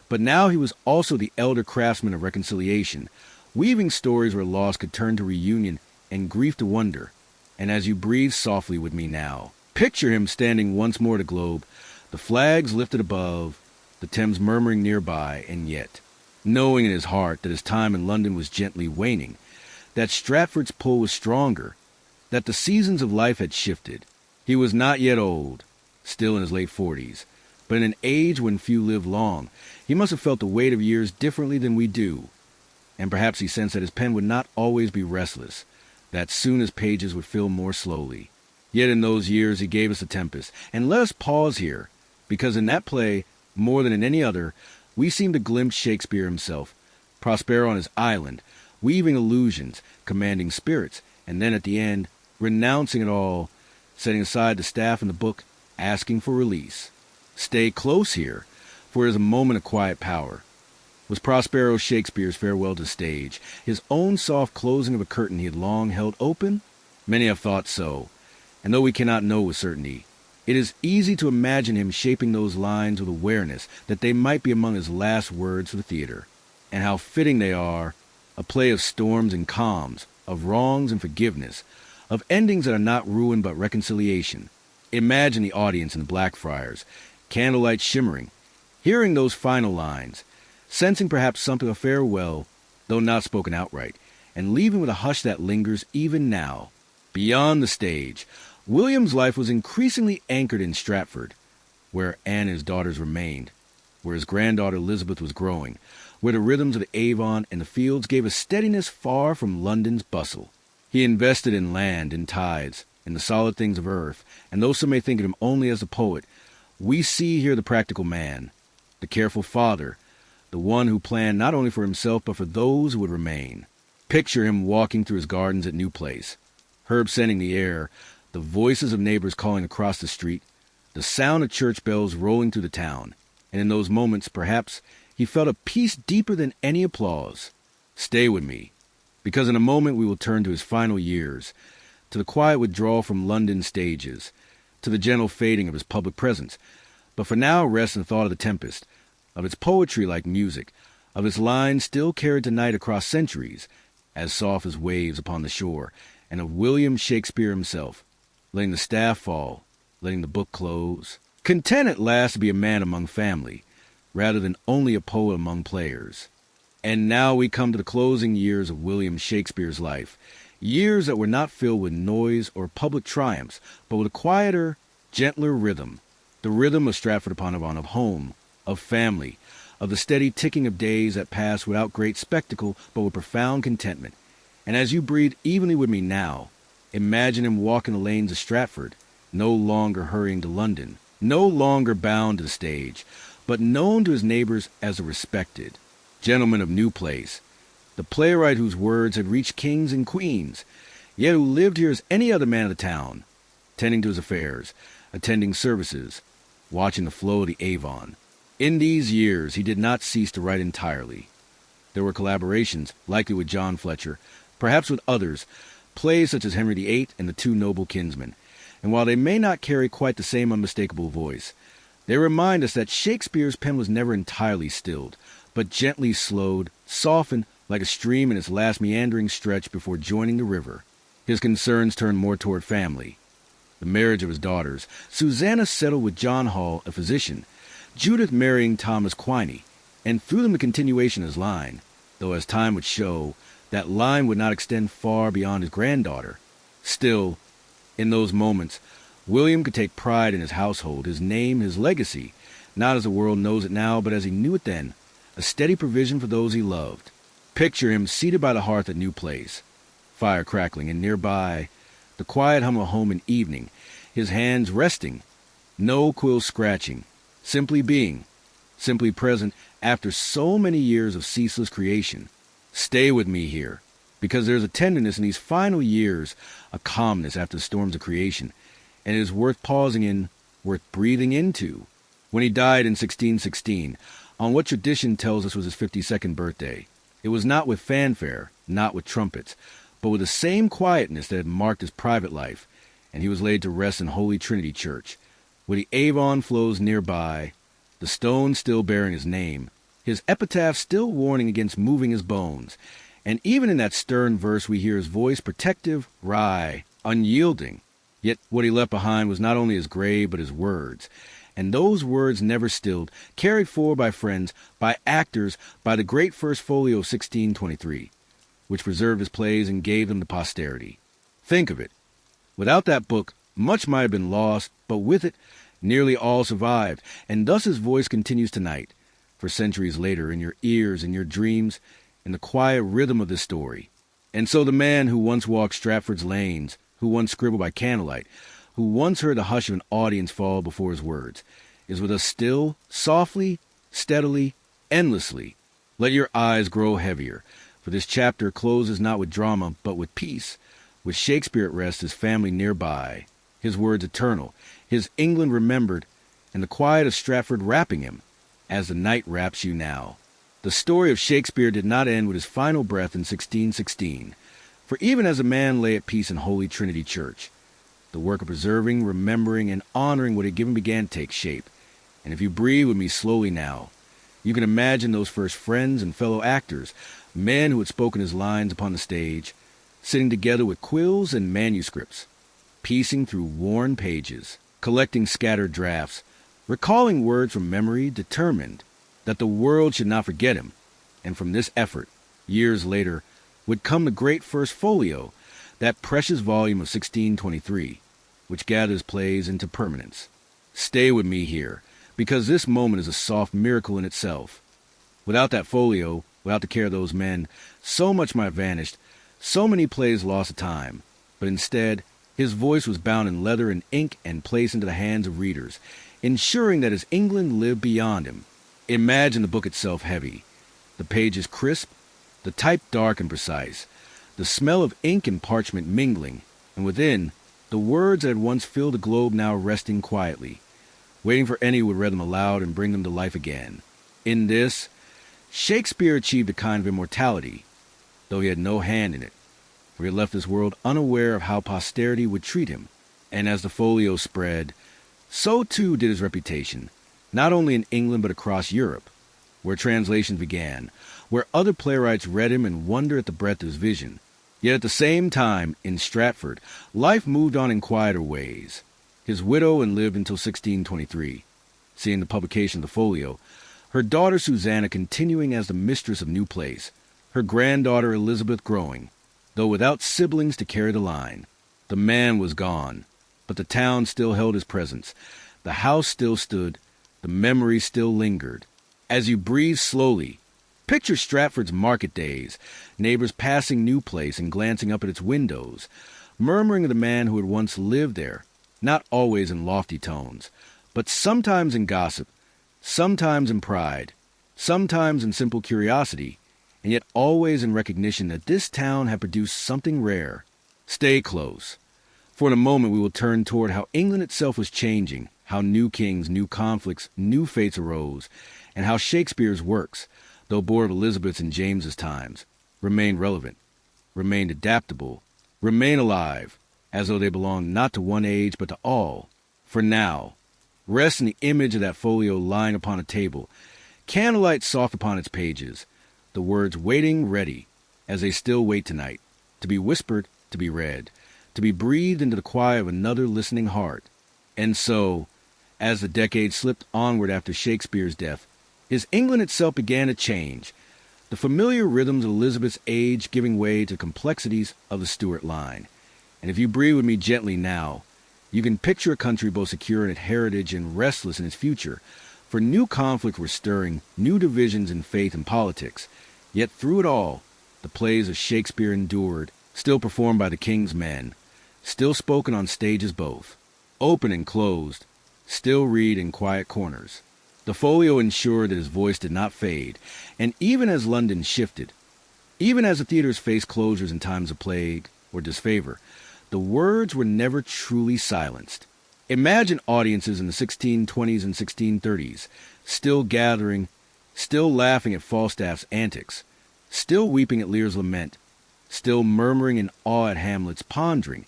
but now he was also the elder craftsman of reconciliation, weaving stories where loss could turn to reunion and grief to wonder. And as you breathe softly with me now, picture him standing once more at the globe, the flags lifted above, the Thames murmuring nearby, and yet, knowing in his heart that his time in London was gently waning, that Stratford's pull was stronger, that the seasons of life had shifted. He was not yet old, still in his late 40s, but in an age when few live long. He must have felt the weight of years differently than we do, and perhaps he sensed that his pen would not always be restless, that soon his pages would fill more slowly. Yet in those years he gave us The Tempest, and let us pause here, because in that play, more than in any other, we seem to glimpse Shakespeare himself, Prospero on his island, weaving illusions, commanding spirits, and then at the end, renouncing it all, setting aside the staff and the book, asking for release. Stay close here, for it is a moment of quiet power. Was Prospero Shakespeare's farewell to stage, his own soft closing of a curtain he had long held open? Many have thought so, and though we cannot know with certainty, it is easy to imagine him shaping those lines with awareness that they might be among his last words for the theater. And how fitting they are, a play of storms and calms, of wrongs and forgiveness, of endings that are not ruin but reconciliation. Imagine the audience in the Blackfriars, candlelight shimmering, hearing those final lines, sensing perhaps something of farewell, though not spoken outright, and leaving with a hush that lingers even now. Beyond the stage, William's life was increasingly anchored in Stratford, where Anne and his daughters remained, where his granddaughter Elizabeth was growing, where the rhythms of the Avon and the fields gave a steadiness far from London's bustle. He invested in land, in tides, in the solid things of earth, and though some may think of him only as a poet, we see here the practical man, the careful father, the one who planned not only for himself but for those who would remain. Picture him walking through his gardens at New Place, herbs scenting the air, the voices of neighbors calling across the street, the sound of church bells rolling through the town, and in those moments, perhaps, he felt a peace deeper than any applause. Stay with me, because in a moment we will turn to his final years, to the quiet withdrawal from London stages, to the gentle fading of his public presence. But for now rest in the thought of The Tempest, of its poetry like music, of its lines still carried tonight across centuries, as soft as waves upon the shore, and of William Shakespeare himself, letting the staff fall, letting the book close, content at last to be a man among family, rather than only a poet among players. And now we come to the closing years of William Shakespeare's life, years that were not filled with noise or public triumphs, but with a quieter, gentler rhythm, the rhythm of Stratford-upon-Avon, of home, of family, of the steady ticking of days that pass without great spectacle, but with profound contentment. And as you breathe evenly with me now, imagine him walking the lanes of Stratford, no longer hurrying to London, no longer bound to the stage, but known to his neighbors as a respected gentleman of New Place, the playwright whose words had reached kings and queens, yet who lived here as any other man of the town, tending to his affairs, attending services, watching the flow of the Avon. In these years, he did not cease to write entirely. There were collaborations, likely with John Fletcher, perhaps with others, plays such as Henry VIII and The Two Noble Kinsmen, and while they may not carry quite the same unmistakable voice, they remind us that Shakespeare's pen was never entirely stilled, but gently slowed, softened like a stream in its last meandering stretch before joining the river. His concerns turned more toward family. The marriage of his daughters, Susanna settled with John Hall, a physician, Judith marrying Thomas Quiney, and through them the continuation of his line, though as time would show, that line would not extend far beyond his granddaughter. Still, in those moments, William could take pride in his household, his name, his legacy, not as the world knows it now, but as he knew it then, a steady provision for those he loved. Picture him seated by the hearth at New Place, fire crackling, and nearby, the quiet hum of home in evening, his hands resting, no quill scratching, simply being, simply present after so many years of ceaseless creation. Stay with me here, because there's a tenderness in these final years, a calmness after the storms of creation, and it is worth pausing in, worth breathing into. When he died in 1616, on what tradition tells us was his 52nd birthday, it was not with fanfare, not with trumpets, but with the same quietness that had marked his private life, and he was laid to rest in Holy Trinity Church, where the Avon flows nearby, the stone still bearing his name, his epitaph still warning against moving his bones, and even in that stern verse we hear his voice protective, wry, unyielding. Yet what he left behind was not only his grave, but his words, and those words never stilled, carried forward by friends, by actors, by the great First Folio of 1623, which preserved his plays and gave them to posterity. Think of it. Without that book, much might have been lost, but with it, nearly all survived, and thus his voice continues tonight, for centuries later, in your ears, in your dreams, in the quiet rhythm of this story. And so the man who once walked Stratford's lanes, who once scribbled by candlelight, who once heard the hush of an audience fall before his words, is with us still, softly, steadily, endlessly. Let your eyes grow heavier, for this chapter closes not with drama, but with peace, with Shakespeare at rest, his family nearby, his words eternal, his England remembered, and the quiet of Stratford wrapping him, as the night wraps you now. The story of Shakespeare did not end with his final breath in 1616, for even as a man lay at peace in Holy Trinity Church, the work of preserving, remembering, and honoring what had given began to take shape. And if you breathe with me slowly now, you can imagine those first friends and fellow actors, men who had spoken his lines upon the stage, sitting together with quills and manuscripts, piecing through worn pages, collecting scattered drafts, recalling words from memory, determined that the world should not forget him. And from this effort, years later, would come the great First Folio, that precious volume of 1623, which gathers plays into permanence. Stay with me here, because this moment is a soft miracle in itself. Without that folio, without the care of those men, so much might have vanished, so many plays lost to time. But instead, his voice was bound in leather and ink and placed into the hands of readers, ensuring that his England lived beyond him. Imagine the book itself heavy, the pages crisp, the type dark and precise, the smell of ink and parchment mingling, and within, the words that had once filled the globe now resting quietly, waiting for any who would read them aloud and bring them to life again. In this, Shakespeare achieved a kind of immortality, though he had no hand in it, for he had left this world unaware of how posterity would treat him. And as the folio spread, so too did his reputation, not only in England but across Europe, where translations began, where other playwrights read him and wondered at the breadth of his vision. Yet at the same time, in Stratford, life moved on in quieter ways. His widow and lived until 1623, seeing the publication of the folio, her daughter Susanna continuing as the mistress of New Place, her granddaughter Elizabeth growing, though without siblings to carry the line. The man was gone, but the town still held his presence. The house still stood, the memory still lingered. As you breathe slowly, picture Stratford's market days, neighbors passing New Place and glancing up at its windows, murmuring of the man who had once lived there, not always in lofty tones, but sometimes in gossip, sometimes in pride, sometimes in simple curiosity, and yet always in recognition that this town had produced something rare. Stay close, for in a moment we will turn toward how England itself was changing, how new kings, new conflicts, new fates arose, and how Shakespeare's works, though born of Elizabeth's and James's times, remained relevant, remained adaptable, remain alive, as though they belonged not to one age but to all. For now, rest in the image of that folio lying upon a table, candlelight soft upon its pages, the words waiting ready, as they still wait tonight, to be whispered, to be read, to be breathed into the quiet of another listening heart. And so, as the decades slipped onward after Shakespeare's death, his England itself began to change, the familiar rhythms of Elizabeth's age giving way to complexities of the Stuart line. And if you breathe with me gently now, you can picture a country both secure in its heritage and restless in its future, for new conflicts were stirring, new divisions in faith and politics. Yet through it all, the plays of Shakespeare endured, still performed by the king's men, still spoken on stages both, open and closed, still read in quiet corners. The folio ensured that his voice did not fade, and even as London shifted, even as the theaters faced closures in times of plague or disfavor, the words were never truly silenced. Imagine audiences in the 1620s and 1630s, still gathering, still laughing at Falstaff's antics, still weeping at Lear's lament, still murmuring in awe at Hamlet's pondering,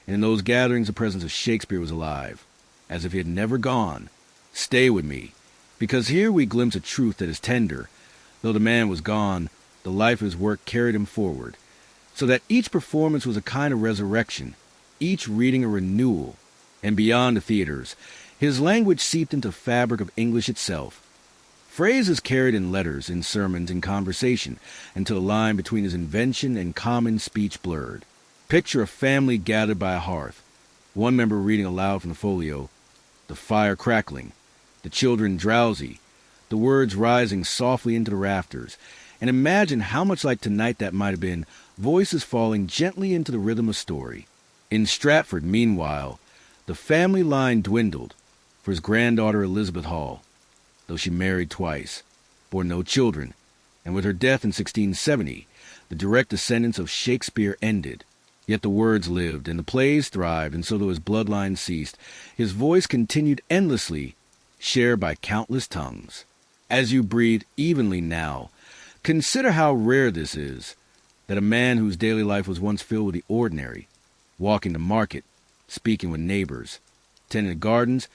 and in those gatherings the presence of Shakespeare was alive, as if he had never gone. Stay with me, because here we glimpse a truth that is tender. Though the man was gone, the life of his work carried him forward, so that each performance was a kind of resurrection, each reading a renewal. And beyond the theaters, his language seeped into the fabric of English itself. Phrases carried in letters, in sermons, in conversation, until the line between his invention and common speech blurred. Picture a family gathered by a hearth, one member reading aloud from the folio, the fire crackling, the children drowsy, the words rising softly into the rafters, and imagine how much like tonight that might have been, voices falling gently into the rhythm of story. In Stratford, meanwhile, the family line dwindled, for his granddaughter Elizabeth Hall, though she married twice, bore no children, and with her death in 1670, the direct descendants of Shakespeare ended. Yet the words lived, and the plays thrived, and so though his bloodline ceased, his voice continued endlessly, shared by countless tongues. As you breathe evenly now, consider how rare this is, that a man whose daily life was once filled with the ordinary, walking to market, speaking with neighbors, tending the gardens,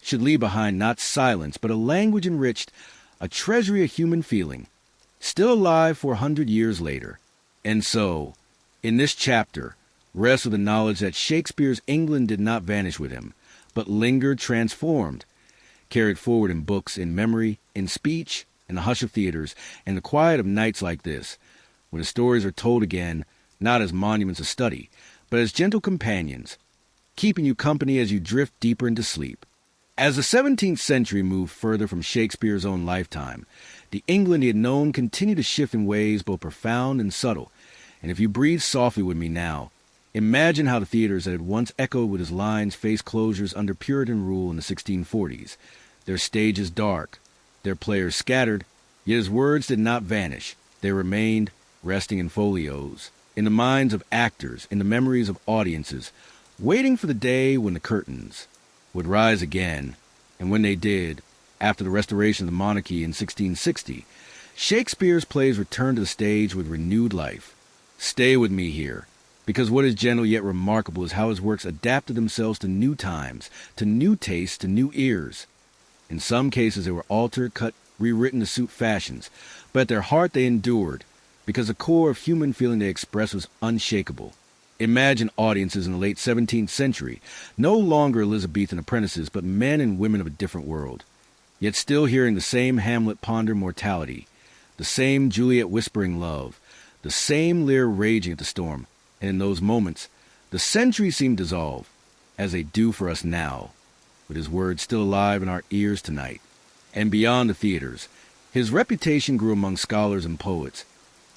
should leave behind not silence, but a language enriched, a treasury of human feeling, still alive 400 years later. And so, in this chapter, rest with the knowledge that Shakespeare's England did not vanish with him, but lingered transformed, carried forward in books, in memory, in speech, in the hush of theaters, and the quiet of nights like this, when the stories are told again, not as monuments of study, but as gentle companions, keeping you company as you drift deeper into sleep. As the 17th century moved further from Shakespeare's own lifetime, the England he had known continued to shift in ways both profound and subtle. And if you breathe softly with me now, imagine how the theaters that had once echoed with his lines faced closures under Puritan rule in the 1640s, their stages dark, their players scattered, yet his words did not vanish. They remained, resting in folios, in the minds of actors, in the memories of audiences, waiting for the day when the curtains would rise again. And when they did, after the restoration of the monarchy in 1660, Shakespeare's plays returned to the stage with renewed life. Stay with me here, because what is gentle yet remarkable is how his works adapted themselves to new times, to new tastes, to new ears. In some cases they were altered, cut, rewritten to suit fashions, but at their heart they endured, because the core of human feeling they expressed was unshakable. Imagine audiences in the late 17th century, no longer Elizabethan apprentices, but men and women of a different world, yet still hearing the same Hamlet ponder mortality, the same Juliet whispering love, the same Lear raging at the storm, and in those moments, the centuries seemed dissolved, as they do for us now, with his words still alive in our ears tonight. And beyond the theaters, his reputation grew among scholars and poets,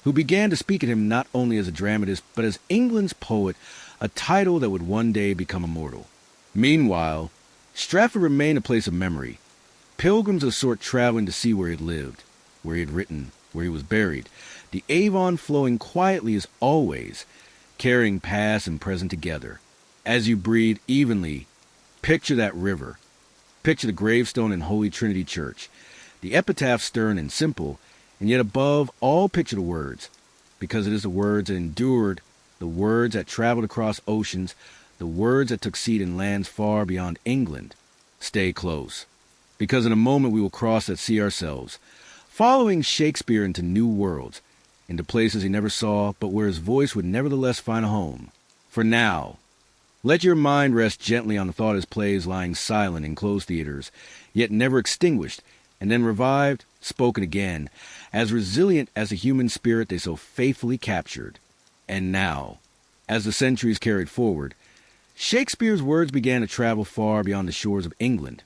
who began to speak of him not only as a dramatist, but as England's poet, a title that would one day become immortal. Meanwhile, Stratford remained a place of memory. Pilgrims of the sort traveling to see where he had lived, where he had written, where he was buried. The Avon flowing quietly as always, carrying past and present together. As you breathe evenly, picture that river. Picture the gravestone in Holy Trinity Church. The epitaph stern and simple, and yet above all picture the words, because it is the words that endured, the words that traveled across oceans, the words that took seed in lands far beyond England. Stay close, because in a moment we will cross that sea ourselves, following Shakespeare into new worlds, into places he never saw, but where his voice would nevertheless find a home. For now, let your mind rest gently on the thought of his plays lying silent in closed theaters, yet never extinguished, and then revived, spoken again, as resilient as the human spirit they so faithfully captured. And now, as the centuries carried forward, Shakespeare's words began to travel far beyond the shores of England,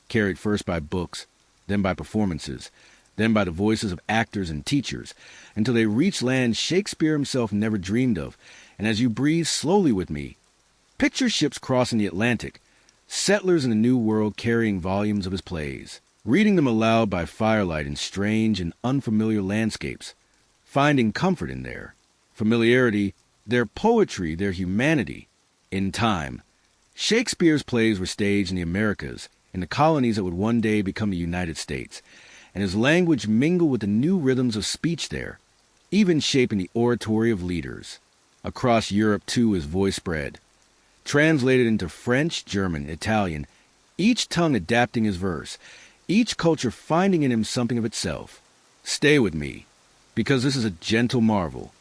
carried first by books, then by performances, then by the voices of actors and teachers, until they reached lands Shakespeare himself never dreamed of. And as you breathe slowly with me, picture ships crossing the Atlantic, settlers in the New World carrying volumes of his plays, reading them aloud by firelight in strange and unfamiliar landscapes, finding comfort in their familiarity, their poetry, their humanity. In time, Shakespeare's plays were staged in the Americas, in the colonies that would one day become the United States, and his language mingled with the new rhythms of speech there, even shaping the oratory of leaders. Across Europe, too, his voice spread, translated into French, German, Italian, each tongue adapting his verse, each culture finding in him something of itself. Stay with me, because this is a gentle marvel,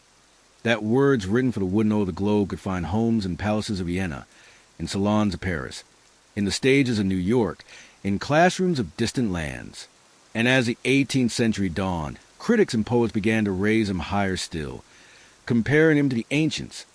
that words written for the wooden O of the globe could find homes in palaces of Vienna, in salons of Paris, in the stages of New York, in classrooms of distant lands. And as the 18th century dawned, critics and poets began to raise him higher still, comparing him to the ancients,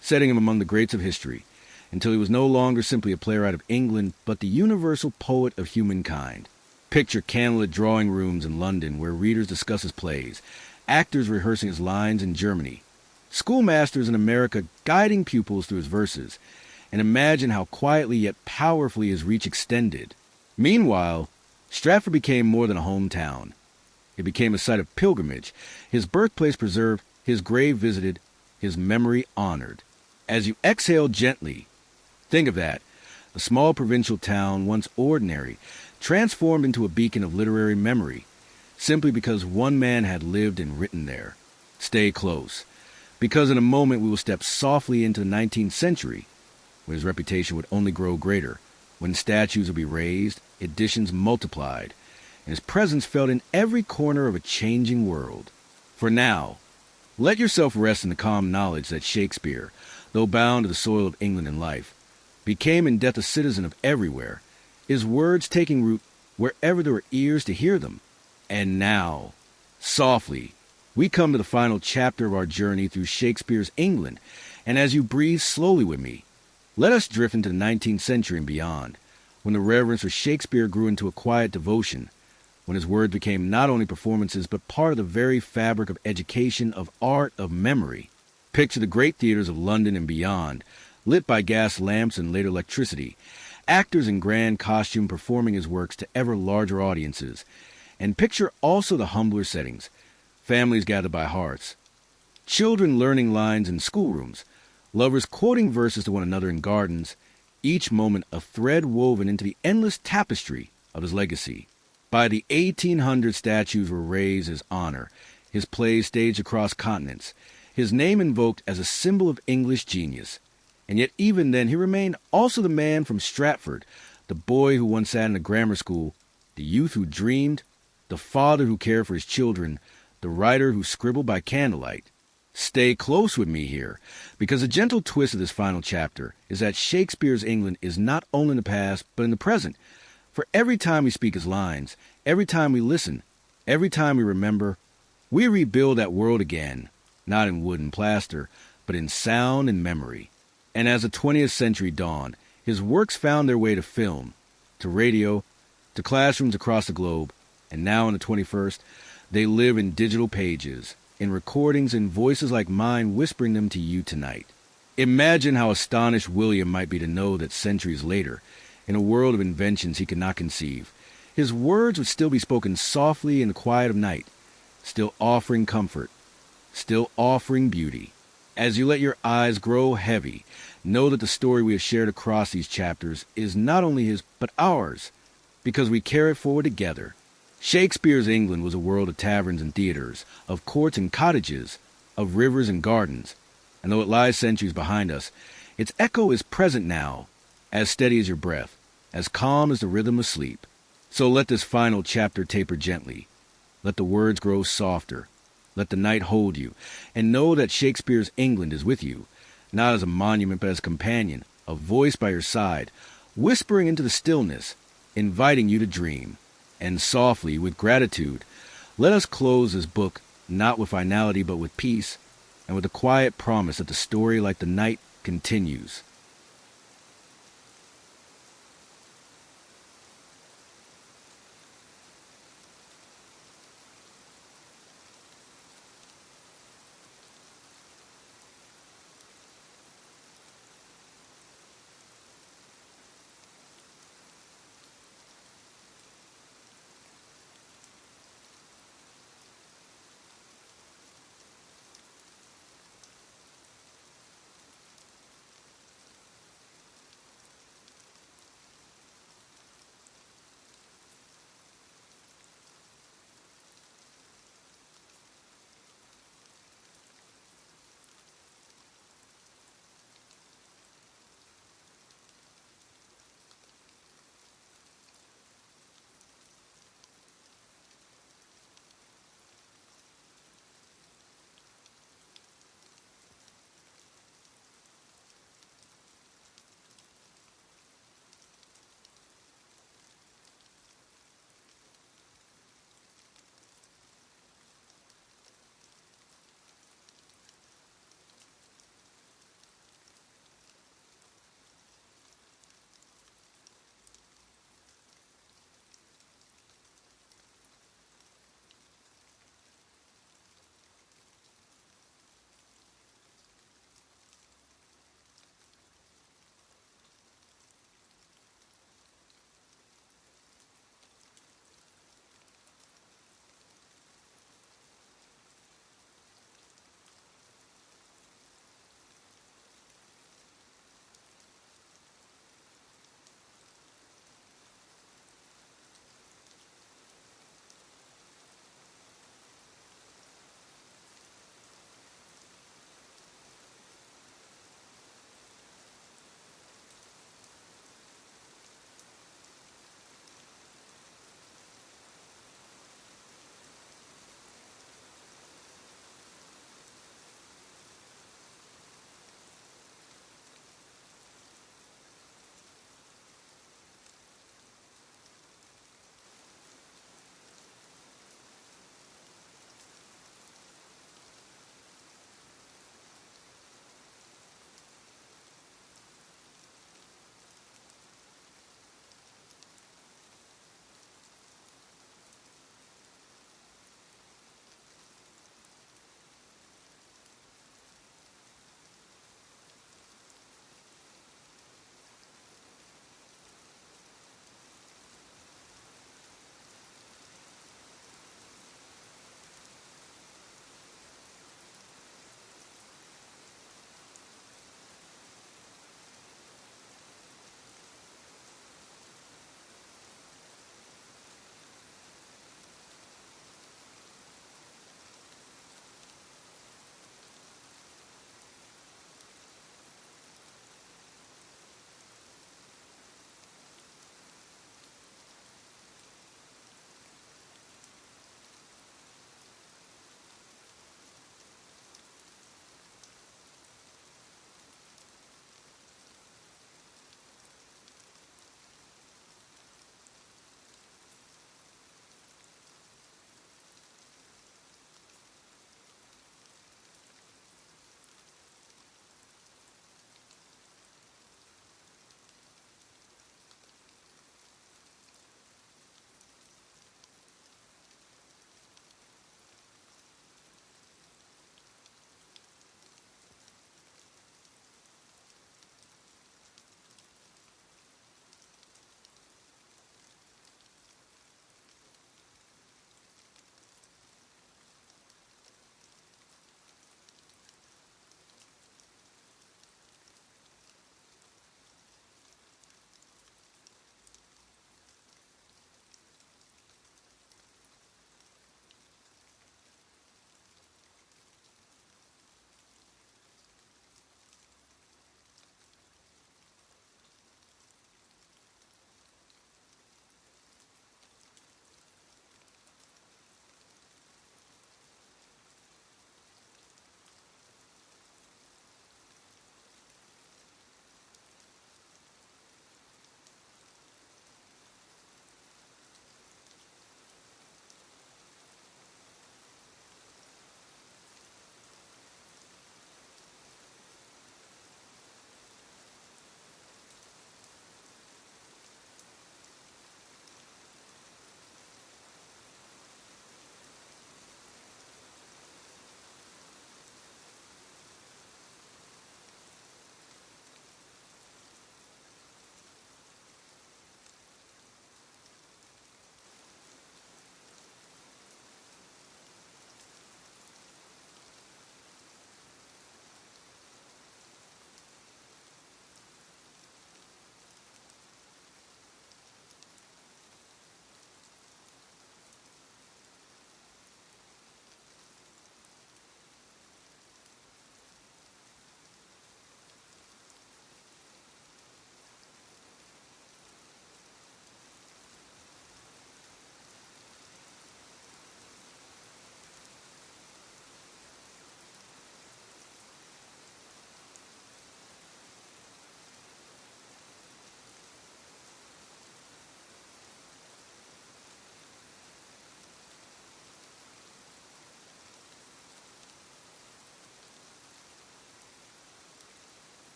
setting him among the greats of history, until he was no longer simply a playwright of England, but the universal poet of humankind. Picture candlelit drawing rooms in London where readers discuss his plays, actors rehearsing his lines in Germany, schoolmasters in America guiding pupils through his verses, and imagine how quietly yet powerfully his reach extended. Meanwhile, Stratford became more than a hometown. It became a site of pilgrimage, his birthplace preserved, his grave visited, his memory honored. As you exhale gently, think of that, a small provincial town, once ordinary, transformed into a beacon of literary memory, simply because one man had lived and written there. Stay close, because in a moment we will step softly into the 19th century, when his reputation would only grow greater, when statues would be raised, editions multiplied, and his presence felt in every corner of a changing world. For now, let yourself rest in the calm knowledge that Shakespeare, though bound to the soil of England in life, became in death a citizen of everywhere, his words taking root wherever there were ears to hear them. And now, softly, we come to the final chapter of our journey through Shakespeare's England, and as you breathe slowly with me, let us drift into the 19th century and beyond, when the reverence for Shakespeare grew into a quiet devotion, when his words became not only performances but part of the very fabric of education, of art, of memory. Picture the great theaters of London and beyond, lit by gas lamps and later electricity, actors in grand costume performing his works to ever larger audiences, and picture also the humbler settings, families gathered by hearts, children learning lines in schoolrooms, lovers quoting verses to one another in gardens, each moment a thread woven into the endless tapestry of his legacy. By the 1800s, statues were raised as honor, his plays staged across continents, his name invoked as a symbol of English genius. And yet even then he remained also the man from Stratford, the boy who once sat in a grammar school, the youth who dreamed, the father who cared for his children, the writer who scribbled by candlelight. Stay close with me here, because a gentle twist of this final chapter is that Shakespeare's England is not only in the past, but in the present. For every time we speak his lines, every time we listen, every time we remember, we rebuild that world again, not in wood and plaster, but in sound and memory. And as the 20th century dawned, his works found their way to film, to radio, to classrooms across the globe, and now in the 21st, they live in digital pages, in recordings and voices like mine whispering them to you tonight. Imagine how astonished William might be to know that centuries later, in a world of inventions he could not conceive. His words would still be spoken softly in the quiet of night, still offering comfort, still offering beauty. As you let your eyes grow heavy, know that the story we have shared across these chapters is not only his, but ours, because we carry it forward together. Shakespeare's England was a world of taverns and theaters, of courts and cottages, of rivers and gardens, and though it lies centuries behind us, its echo is present now, as steady as your breath, as calm as the rhythm of sleep. So let this final chapter taper gently. Let the words grow softer. Let the night hold you, and know that Shakespeare's England is with you, not as a monument but as a companion, a voice by your side, whispering into the stillness, inviting you to dream. And softly, with gratitude, let us close this book not with finality but with peace, and with a quiet promise that the story, like the night, continues.